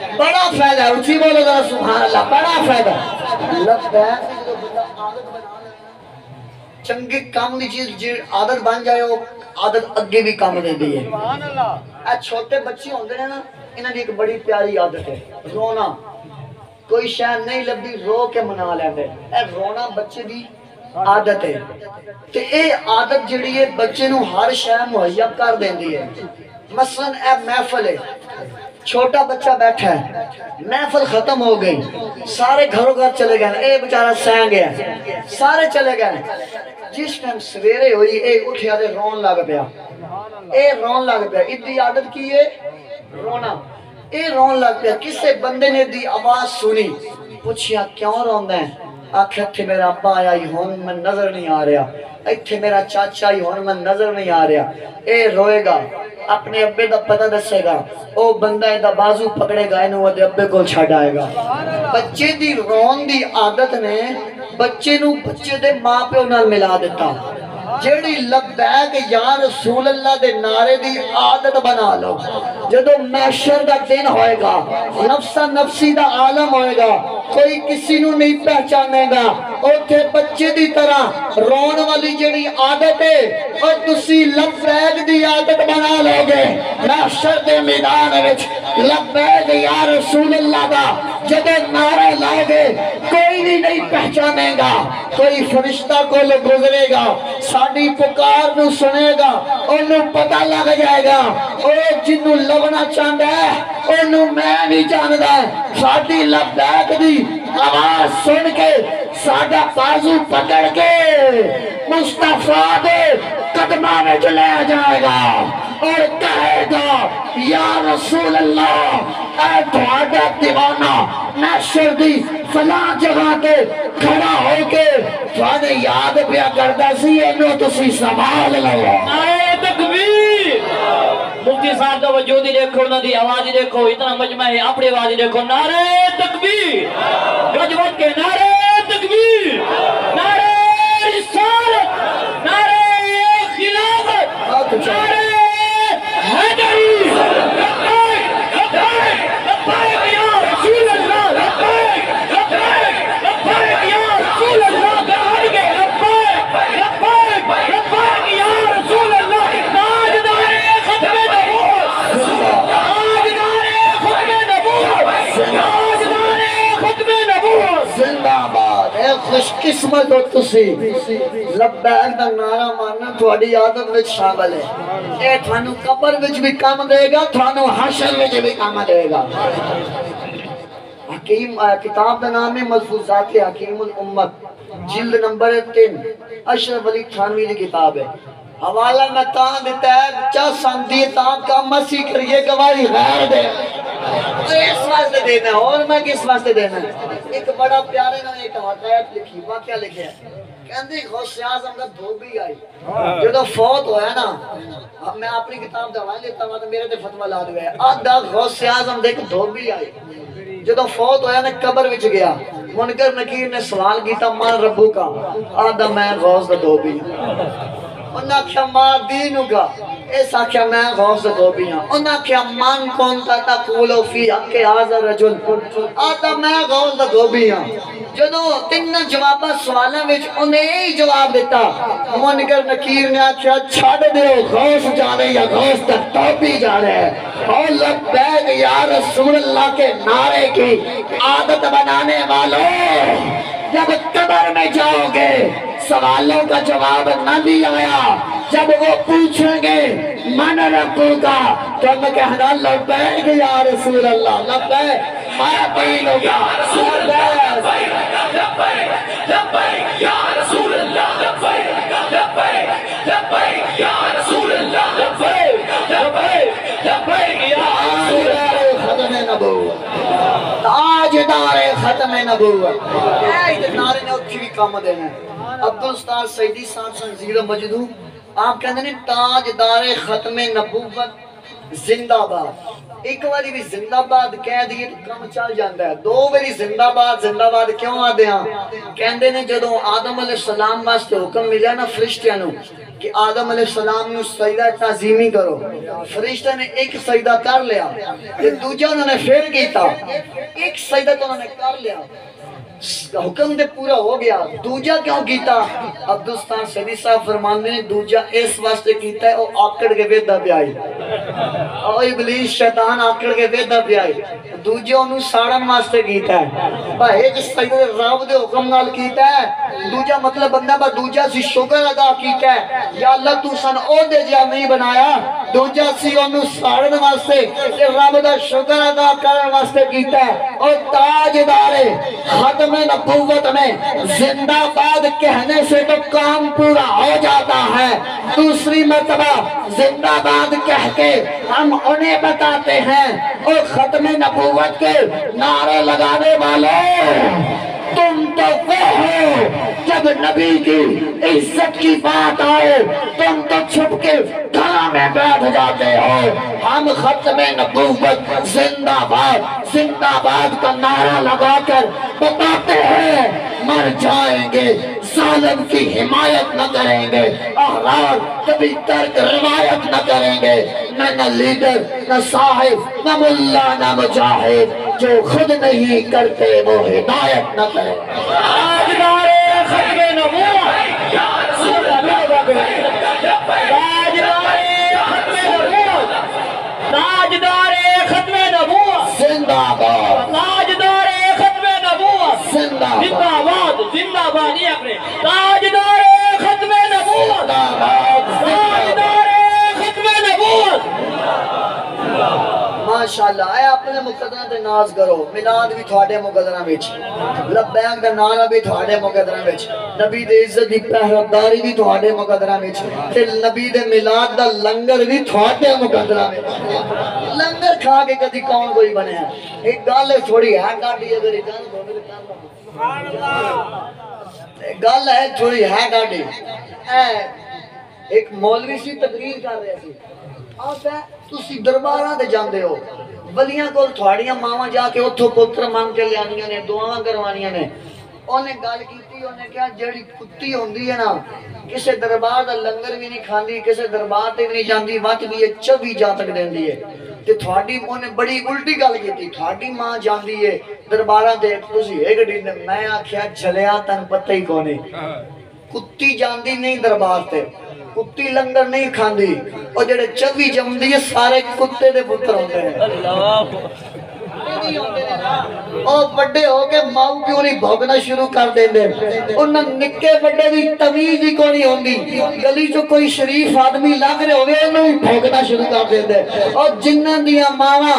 اچھی بولو ذرا سبحان اللہ بڑا فائدہ لبیک چنگی کام دی چیز عادت بن جائے وہ عادت اگے بھی کام دے دی ہے چھوٹے بچے ہوندے ہیں نا انہاں دی ایک بڑی پیاری عادت ہے رونا کوئی شاید نہیں لبھی رو کے منا لیندے اے رونا بچے دی عادت ہے تے اے عادت جڑی ہے بچے نو ہر شے مہیا کر دیندی ہے مثلا اے محفل ہے چھوٹا بچہ بیٹھا ہے محفل ختم ہو گئی سارے گھروں گھر چلے گئے اے بیچارہ سین گیا سارے چلے گئے جس ٹائم سویرے ہوئی اے اٹھیا دے رون لگ پیا ادھی عادت کی ہے رونا اے رون لگ پیا کسے بندے نے دی آواز سنی پوچھیا کیوں روندا ہے آکھے تھے میرا ابا آیا ہی ہون میں نظر نہیں آ رہا ایتھے میرا چاچا ہی ہون میں نظر نہیں آ رہا اے روئے گا اپنے ابے دا پتہ دسے گا او بندہ دا بازو پکڑے گا انہوں دے ابے کو چھڑ آئے گا بچے دی رون دی عادت نے بچے نو بچے دے ماں پہ انہوں ملا دیتا جیڑی لبیک یا رسول اللہ دے نعرے دی عادت بنا لو جدو محشر دا دن ہوئے گا نفسا نفسی دا عالم ہوئے گا کوئی کسی نو نہیں پہچانے گا اوتھے بچے دی طرح رون والی جیڑی عادت ہے اور تسی لبیک دی عادت بنا لو گے محشر دے میدان وچ لبیک یا رسول اللہ دا جدے نعرے لائے گے کوئی نہیں پہچانے گا کوئی فرشتہ کو گزرے گا ساڑی پکار نو سنے گا انہوں پتہ لگ جائے گا اور جنہوں لبنا چاندہ ہے انہوں میں بھی چاندہ ہے ساڑی لبیک دی آواز سن کے ساڑا بازو پکڑ کے مصطفیٰ دے قدمہ میں جلے جائے گا اور کہے گا یا رسول اللہ اے دعاڈا دیوانہ محشر دی فلاں جگہ کے کھڑا ہو کے تھوڑے یاد پیا کرتا سی انہوں تسی سنبھال لو نعرہ تکبیر مفتی صاحب کا وجودی دیکھو انہوں دی آوازی دیکھو اتنا مجمع ہے اپنی آوازی دیکھو نعرہ تکبیر گجوت کے نعرہ تکبیر نعرہ رسالت نعرہ خلافت نعرہ حیدری لبیک لبیک لبیک یا رسول اللہ لبیک لبیک لبیک یا رسول اللہ لبیک لبیک لبیک یا رسول اللہ تاجدار ختم نبوت تاجدار ختم نبوت تاجدار ختم نبوت زندہ آباد اے خوش قسمت ہو تسی لبیک دا نعرہ ماننا تھوڑی عادت وچ شامل ہے اے تھانو قبر وچ بھی کام دے گا تھانو حشر وچ بھی کام دے گا حکیم کتاب دا نام ہے ملفوظات حکیم الامت جلد نمبر 3 اشرف علی تھانوی دی کتاب ہے حوالہ میں تاں دیتا ہے چاہ سمدھی تاں کام مسیح کریے گواری غیر دے اس واسطے دینا ہے اور میں کس واسطے دینا ہے ایک بڑا پیارے نے ایک حقیقت لکھی واقعہ لکھے ہے کہندی غوث اعظم کا دھوبی آئی جدو فوت ہویا نا میں اپنی کتاب دوائیں لیتا ہوں تو میرے تے فتوہ لا دیا ہے آدھا غوث اعظم دیکھ دھوبی آئی جدو فوت ہویا نا قبر وچ گیا منکر نکیر نے سوال کیتا من ربو کا آدھا میں غوث دا دھوبی انہاں کیا ماں دینو کا ایسا کیا میں غوث دا دھوبی ہوں انہاں کیا من کونتا تقولو فی حق حاضر رجل آدھا میں غوث دا دھوبی ہوں جدو تین جوابہ سوالہ وچ انہیں ہی جواب دیتا منکر نکیر نے آکھیا چھاڑ دے غوث جا رہے یا غوث تک توبی جا رہے ہیں اور لبیک یا رسول اللہ کے نعرے کی عادت بنانے والوں جب قبر میں جاؤ گے سوالوں کا جواب نہ بھی آیا جب وہ پوچھیں گے من ربو کا تو میں کہنا لبیک یا رسول اللہ لبیک میں پہلوں گا لبیک یا رسول اللہ لبیک یا رسول اللہ لبیک یا رسول اللہ ختم نبوت تاجدار ختم نبوت اے نعرے نے اچھی بھی کام دینا ہے عبدالستار سیدی صاحب سنزیر مجدو آپ کہتے ہیں تاجدار ختم نبوت زندہ باد ایک واری بھی زندہ باد کہہ دیئے تو کم چل جاندہ ہے دو واری زندہ باد کیوں آدھے ہیں کہندے نے جدو آدم علیہ السلام واسطے حکم ملیا نا فرشتیاں نو کہ آدم علیہ السلام نے سجدہ تعظیمی کرو فرشتہ نے ایک سجدہ کر لیا دوجہ انہوں نے پھر کیتا ایک سجدہ تو انہوں نے کر لیا حکم دے پورا ہو گیا دوجہ کیوں کیتا عبدالستان سیدی صاحب فرماندے نے دوجہ اس واسطے کیتا ہے او آکڑ کے ویدہ پہ آئی او ابلیس شیطان آکڑ کے ویدہ پہ آئی دوجہ انہوں ساڑن واسطے کیتا ہے با ایک سجدہ رب دے حکم نال کیتا ہے دوجہ مطلب بندہ با دوجہ سی شکر ادا کیتا ہے یا اللہ تو سن او دے جا نہیں بنایا دوجہ سی انہوں ساڑن واسطے رب دا شکر ادا کرن واسطے کیتا ہے اور تاجدار ختم نبوت میں زندہ باد کہنے سے تو کام پورا ہو جاتا ہے دوسری مرتبہ زندہ باد کہہ کے ہم انہیں بتاتے ہیں اور ختم نبوت کے نعرے لگانے والوں تم تو وہ ہو جب نبی کی عزت کی بات آئے تم تو چھپ کے گھر میں بیٹھ جاتے ہو ہم ختم نبوت زندہ باد کا نعرہ لگا کر بتاتے ہیں مر جائیں گے ظالم کی حمایت نہ کریں گے احرار کبھی ترک روایت نہ کریں گے نہ لیڈر نہ صاحب نہ ملا نہ مجاہد جو خود نہیں کرتے وہ ہدایت نہ کریں تاجدار ختم نبوت تاجدار ختم نبوت زندہ باد تاجدار ختم نبوت زندہ باد زندہ باد یہ اپنے تاجدار ختم نبوت تاجدار ختم نبوت ماشاءاللہ اے اپنے مقدرہ دے ناز کرو میلاد بھی تھوڑے مقدرہ وچ لبیک دا نعرہ بھی تھوڑے مقدرہ وچ نبی دے عزت دی پہراداری بھی تھوڑے مقدرہ وچ تے نبی دے میلاد دا لنگر بھی تھوڑے مقدرہ وچ لنگر کھا کے کدی کون کوئی بنے ہیں ایک گل تھوڑی ہے گاڑی اگر گل ہے تھوڑی ہے گاڑی ایک مولوی سی تقریر کر رہے تھی آپ ہے تسی درباراں دے جاندے ہو ولیاں کول تھوڑیاں ماواں جا کے اتھوں پتر مانگ کے لیانیاں نے دعاواں کروانیاں نے انہیں گل کیتی انہیں کیا جڑی کتی ہوندی ہے نا کسے دربار دا لنگر بھی نہیں کھاندی کسے دربار تے نہیں جاندی وقت بھی یہ 24 جا تک دیندی ہے تے تھوڑی انہیں بڑی الٹی گل کیتی تھوڑی ماں جاندی ہے درباراں تے تسی ایک ڈیندے میں آکھیا جھلیا تن پتہ ہی کونے کتی جاندی نہیں دربار تے کتی لنگر نہیں کھاندی اور جڑے 24 جمدی ہے سارے کتے دے پتر ہوتے ہیں اور بڑے ہو کے ماؤ کیوں نہیں بھوگنا شروع کر دیں دے انہاں نکے بڑے بھی تمیز ہی کو نہیں ہوندی گلی جو کوئی شریف آدمی لگ رہے ہوئے انہوں بھی بھوگنا شروع کر دیں دے اور جنہ دیا ماما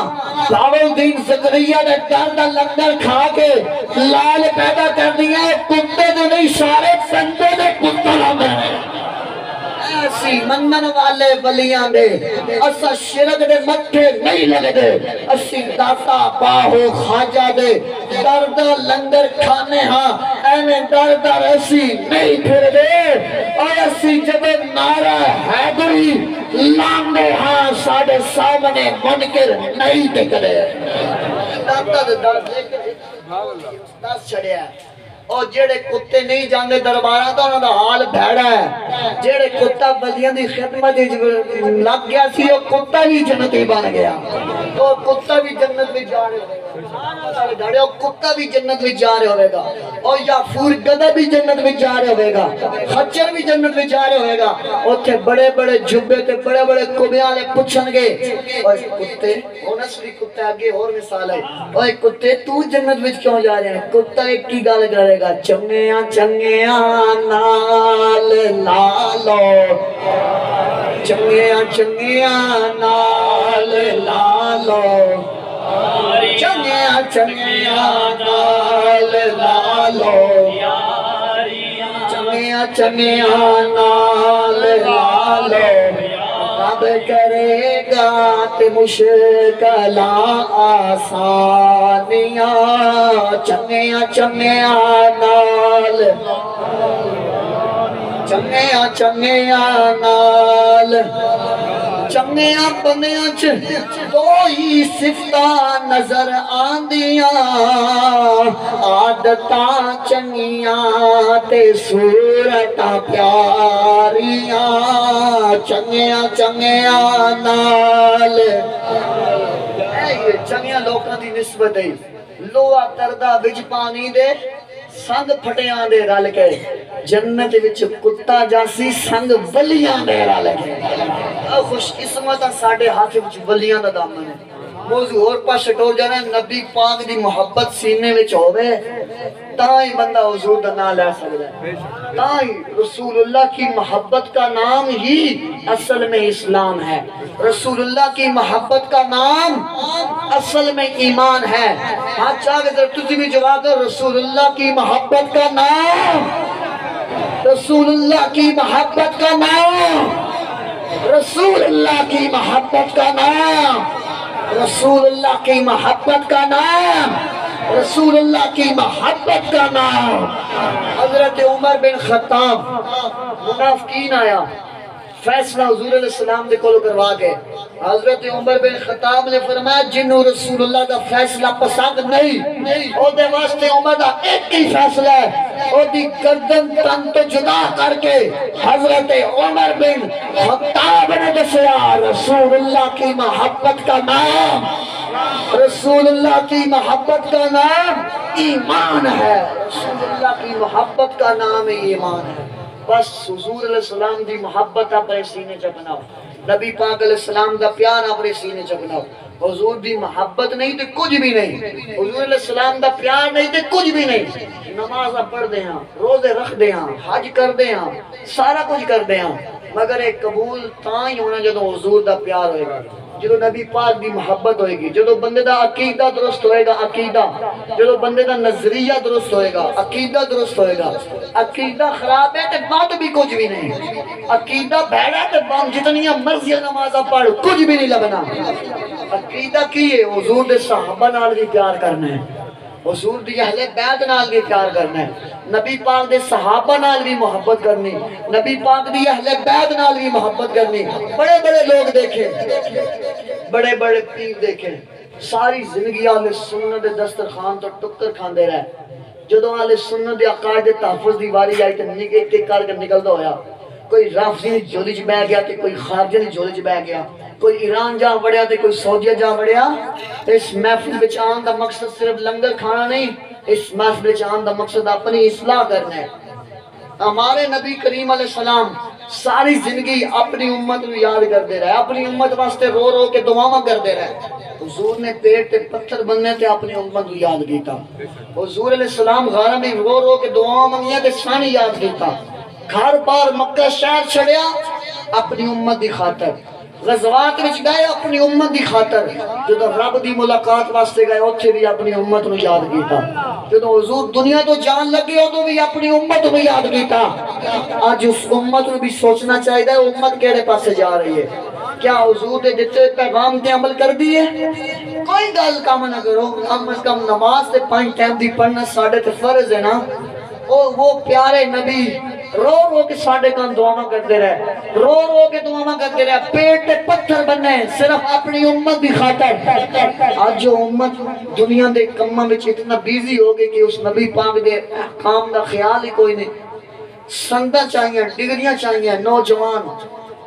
داودین زکریہ نے ڈردہ لنگر کھا کے لال پیدا کر دیا کتے دے نہیں سارے سندے دے کتے لگ رہے اسی منن والے ولیاں دے اسا شرک دے مٹھے نہیں لگدے اسی داتا باہو خواجہ دے درد لنگر کھانے ہاں ایویں درد اسی نہیں پھر دے اور اسی جب نعرہ حیدری لاندے ہاں ساڑھے سامنے منکر نہیں ٹکدے داتا دے درد لے کے دس چھڑیا ہے اور جیڑے کتے نہیں جاندے درباراں تو انہاں دا حال بھڑا ہے جیڑے کتا ولیاں دی خدمت لگ گیا سی او کتا بھی جنتی بن گیا او کتا بھی جنت وچ جا رہے او کتا بھی جنت وچ جا رہے ہوے گا او یافور گدھا بھی جنت وچ جا رہے ہوے گا خچر بھی جنت وچ جا رہے ہوے گا اوتھے بڑے بڑے جبے تے بڑے بڑے کبیاں والے پوچھن گے اوے کتے او نسلی کتے اگے اور مثال ہے اوے کتے تو جنت وچ کیوں جا رہے ہیں کتا ایک کی گل کرے گا چنگیاں چنگیاں نال لالو چنگیاں چنگیاں نال لالو چنگیاں چنگیاں نال لالو چنگیاں چنگیاں نال لالو رب کرے گا تے مشکلاں آسانیاں چنگیاں چنگیاں نال چنگیاں چنگیاں نال چنگیاں بندیاں چ دو ہی صفتاں نظر آندیاں عادتاں چنگیاں تے صورتاں پیاریاں چنگیاں چنگیاں نال یہ چنگیاں لوکاں دی نسبت ہے لوہا تردا وچ پانی دے سنگ پھٹیاں دے رل کے جنت وچ کتا جاسی سنگ ولیاں دے رل کے خوش قسمت ساڈے ہاتھ وچ ولیاں دا دامن ہے موضوع اور پاس ٹور جانا نبی پاک دی محبت سینے وچ ہوے تاں ہی بندہ حضور دا نام لے سکدا ہے تاں ہی رسول اللہ کی محبت کا نام ہی اصل میں اسلام ہے رسول اللہ کی محبت کا نام اصل میں ایمان ہے ہاتھ چاہ کے ذرا تجھے بھی جواب دو رسول اللہ کی محبت کا نام رسول اللہ کی محبت کا نام رسول اللہ کی محبت کا نام رسول اللہ کی محبت کا نام رسول اللہ کی محبت کا نام حضرت عمر بن خطاب منافقین آیا فیصلہ حضور علیہ السلام دے کولو کروا کے حضرت عمر بن خطاب نے فرمایا جنہوں رسول اللہ دا فیصلہ پسند نہیں او دے واسطے عمر دا ایک ہی فیصلہ ہے او دی گردن تن تو جدا کر کے حضرت عمر بن خطاب نے دسیا رسول اللہ کی محبت کا نام رسول اللہ کی محبت کا نام ایمان ہے رسول اللہ کی محبت کا نام ایمان ہے بس حضور علیہ السلام دی محبت اپنے سینے چ بناؤ نبی پاک علیہ السلام دا پیار اپنے سینے چ بناؤ حضور دی محبت نہیں تے کچھ بھی نہیں حضور علیہ السلام دا پیار نہیں تے کچھ بھی نہیں نماز پڑھ دے ہاں روزے رکھ دے ہاں حج کر دے ہاں سارا کچھ کر دے ہاں مگر ایک قبول تاں ہی ہونا جدوں حضور دا پیار ہوئے گا جدو نبی پاک دی محبت ہوئے گی جدو بندے دا عقیدہ درست ہوئے گا عقیدہ جدو بندے دا نظریہ درست ہوئے گا عقیدہ درست ہوئے گا عقیدہ خراب ہے تے بات بھی کچھ بھی نہیں عقیدہ بھیڑا ہے تے بام جتنیاں مرضیاں نمازہ پڑھ کچھ بھی نہیں لگنا عقیدہ کی ہے حضور دے صحابہ نال بھی پیار کرنا ہے حضور دی اہل بیت نال بھی پیار کرنا ہے نبی پاک دے صحابہ نال بھی محبت کرنی نبی پاک دی اہل بیت نال بھی محبت کرنی بڑے بڑے لوگ دیکھیں بڑے بڑے پیر دیکھیں ساری زندگی اہل سنت دے دسترخوان تو ٹکر کھاندے رہے جدوں اہل سنت دے عقائد تحفظ دی واری آئی تے نگے ایک کر کے نکلدا ہویا کوئی رافضی دی جھولی چ بیٹھ گیا تے کوئی خارجی دی جھولی چ بیٹھ گیا کوئی ایران جا وڑیا تے کوئی سعودیہ جا وڑیا اس محفل وچ آن دا مقصد صرف لنگر کھانا نہیں اس محفل وچ آن دا مقصد اپنی اصلاح کرنا ہے ہمارے نبی کریم علیہ السلام ساری زندگی اپنی امت کو یاد کرتے رہے اپنی امت واسطے رو رو کے دعاواں کرتے رہے حضور نے پیٹ تے پتھر بننے تے اپنی امت کو یاد کیتا حضور علیہ السلام غار میں رو رو کے دعاواں منگیاں تے سانی یاد کیتا گھر بار مکہ شہر چھڑیا اپنی امت دی خاطر غزوات وچ گئے اپنی امت دی خاطر، جدو رب دی ملاقات واسطے گئے اوتھے بھی اپنی امت نو یاد کیتا، جدو حضور دنیا تو جان لگے ادو بھی اپنی امت نو یاد کیتا۔ اج اس امت نو بھی سوچنا چاہیے امت کیڑے پاسے جا رہی ہے، کیا حضور دے دتے پیغام تے عمل کر دی ہے؟ کوئی گل کم نہ کرو، کم از کم نماز تے 5 ٹائم دی پڑھنا ساڈے تے فرض ہے نا۔ وہ پیارے نبی رو رو کے ساڈے کن دعاواں کرتے رہے، رو رو کے دعاواں کرتے رہے، پیٹ تے پتھر بننے صرف اپنی امت دی خاطر۔ آج جو امت دنیا دے کماں وچ اتنا بیزی ہو گئی کہ اس نبی پاک دے کام دا خیال ہی کوئی نہیں۔ سندا چاہیے، ڈگریاں چاہیے،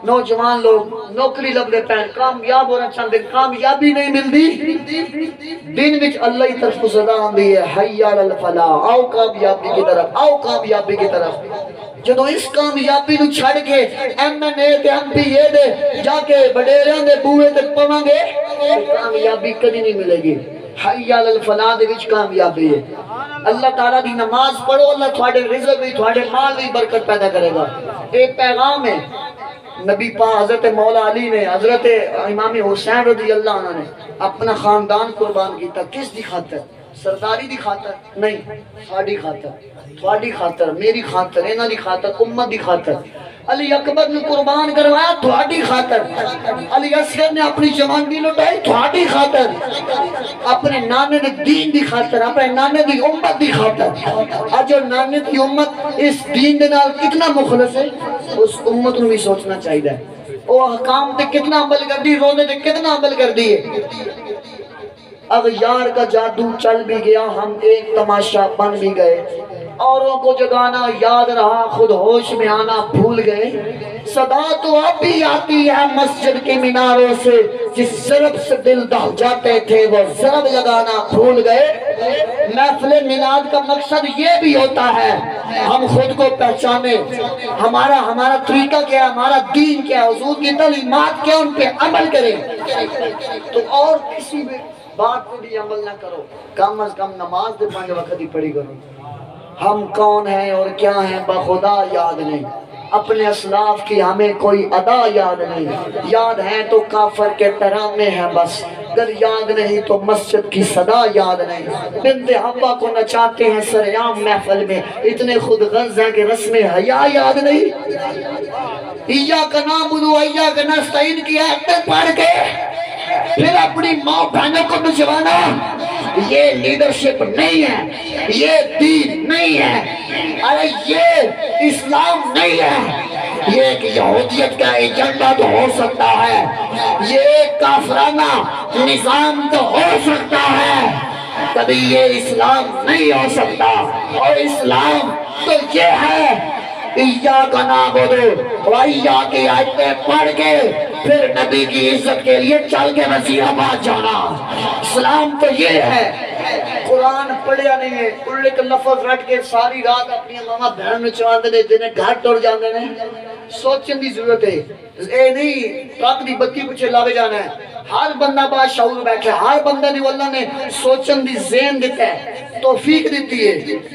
نوجوان لوگ نوکری لبدے پین، کامیاب ہونا چاہتے، کامیابی نہیں ملتی۔ دن وچ اللہ ہی طرف صدا آندی ہے، حی علی الفلاح، آؤ کامیابی کی طرف، آؤ کامیابی کی طرف۔ جدو اس کامیابی نو چھڑ کے MNA تے MPA دے جا کے بڑیریاں دے بوئے تے پواں گے، کامیابی کدی نہیں ملے گی۔ حی علی الفلاح دے وچ کامیابی ہے۔ اللہ تعالیٰ دی نماز پڑھو، اللہ تھوڑے رزق بھی، تھوڑے مال بھی برکت پیدا کرے گا۔ ایک پیغام ہے نبی پاک حضرت مولا علی نے، حضرت امام حسین رضی اللہ عنہ نے اپنا خاندان قربان کیتا، کس دی خاطر؟ سرداری دی خاطر نہیں، تھوڑی خاطر، تھوڑی خاطر، میری خاطر، انہاں دی خاطر، امت دی خاطر۔ علی اکبر نے قربان کروایا تھوڑی خاطر، علی اصغر نے اپنی جوانی لٹائی تھوڑی خاطر، اپنے نانے دے دین دی خاطر، اپنے نانے دی امت دی خاطر۔ آج جو نانے دی امت اس دین دے نال کتنا مخلص ہے، اس امت نو بھی سوچنا چاہیے۔ وہ احکام تے کتنا عمل کر دی، روزے تے کتنا عمل کر دی ہے۔ اغیار کا جادو چل بھی گیا، ہم ایک تماشا بن بھی گئے، اوروں کو جگانا یاد رہا، خود ہوش میں آنا بھول گئے۔ صدا تو اب بھی آتی ہے مسجد کے میناروں سے، جس ضرب سے دل دہل جاتے تھے وہ ضرب لگانا بھول گئے۔ محفل میلاد کا مقصد یہ بھی ہوتا ہے ہم خود کو پہچانے، ہمارا طریقہ کیا ہے، ہمارا دین کیا ہے، حضور کی تعلیمات کیا، ان پہ عمل کریں۔ تو اور کسی بھی بات پہ بھی عمل نہ کرو، کم از کم نماز دے 5 وقت ہی پڑھی کرو۔ ہم کون ہیں اور کیا ہیں بخدا یاد نہیں، اپنے اسلاف کی ہمیں کوئی ادا یاد نہیں، یاد ہیں تو کافر کے ترانے ہیں بس، اگر یاد نہیں تو مسجد کی صدا یاد نہیں۔ بنت حوا کو نچاتے ہیں سریام محفل میں، اتنے خود غرض ہیں کہ رسم حیا یاد نہیں۔ ایاک نعبد و ایاک نستعین کی آیتیں پڑھ کے پھر اپنی ماں بہنوں کو نچوانا، یہ لیڈرشپ نہیں ہے، یہ دین نہیں ہے، ارے یہ اسلام نہیں ہے۔ یہ ایک یہودیت کا ایجنڈا تو ہو سکتا ہے، یہ ایک کافرانہ نظام تو ہو سکتا ہے، کبھی یہ اسلام نہیں ہو سکتا۔ اور اسلام تو یہ ہے ایاک نعبد و ایاک کی آیتیں پڑھ کے پھر نبی کی عزت کے لیے چل کے وسیع آباد جانا۔ اسلام تو یہ ہے۔ قرآن پڑھیا نہیں ہے، الک لفظ رٹ کے ساری رات اپنی ماما بہن میں چواندے نے، جنہیں گھر ٹوڑ جاندے نے۔ سوچن دی ضرورت ہے، اے نہیں ٹرک دی بتی پچھے لگ جانا ہے۔ ہر بندہ بات شعور بیٹھے، ہر بندہ نے اللہ نے سوچن دی ذہن دیتا ہے، توفیق دیتی ہے۔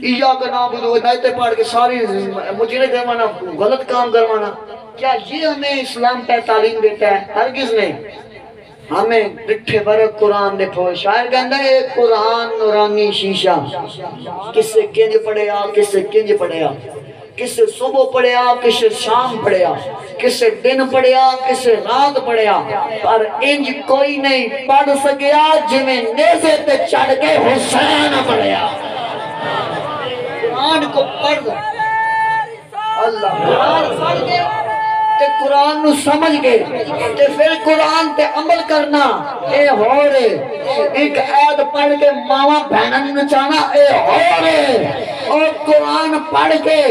ایاک نعبد و آیتیں پڑھ کے ساری مجرے کروانا، غلط کام کروانا، کیا یہ ہمیں اسلام پہ تعلیم دیتا ہے؟ ہرگز نہیں۔ ہمیں ڈٹھے برک قرآن دے پھول، شاعر کہندا ہے قرآن نورانی شیشہ، کس سے کنج پڑھیا، کس سے کنج پڑھیا، کس سے صبح پڑھیا، کس سے شام پڑھیا، کس سے دن پڑھیا، کس سے رات پڑھیا، پر انج کوئی نہیں پڑھ سکیا جی میں نیزے تے چڑھ کے حسین پڑھیا۔ قرآن کو پڑھ اللہ، قرآن پڑھ کے تے قرآن نو سمجھ گئے تے پھر قرآن تے عمل کرنا، اے ہو رہے ایک عید پڑھ کے ماما بہنن نچانا، اے ہو رہے اور قرآن پڑھ کے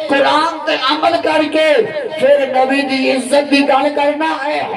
قرآن تے عمل کر کے پھر نبی دی عزت بھی گل کرنا، اے ہو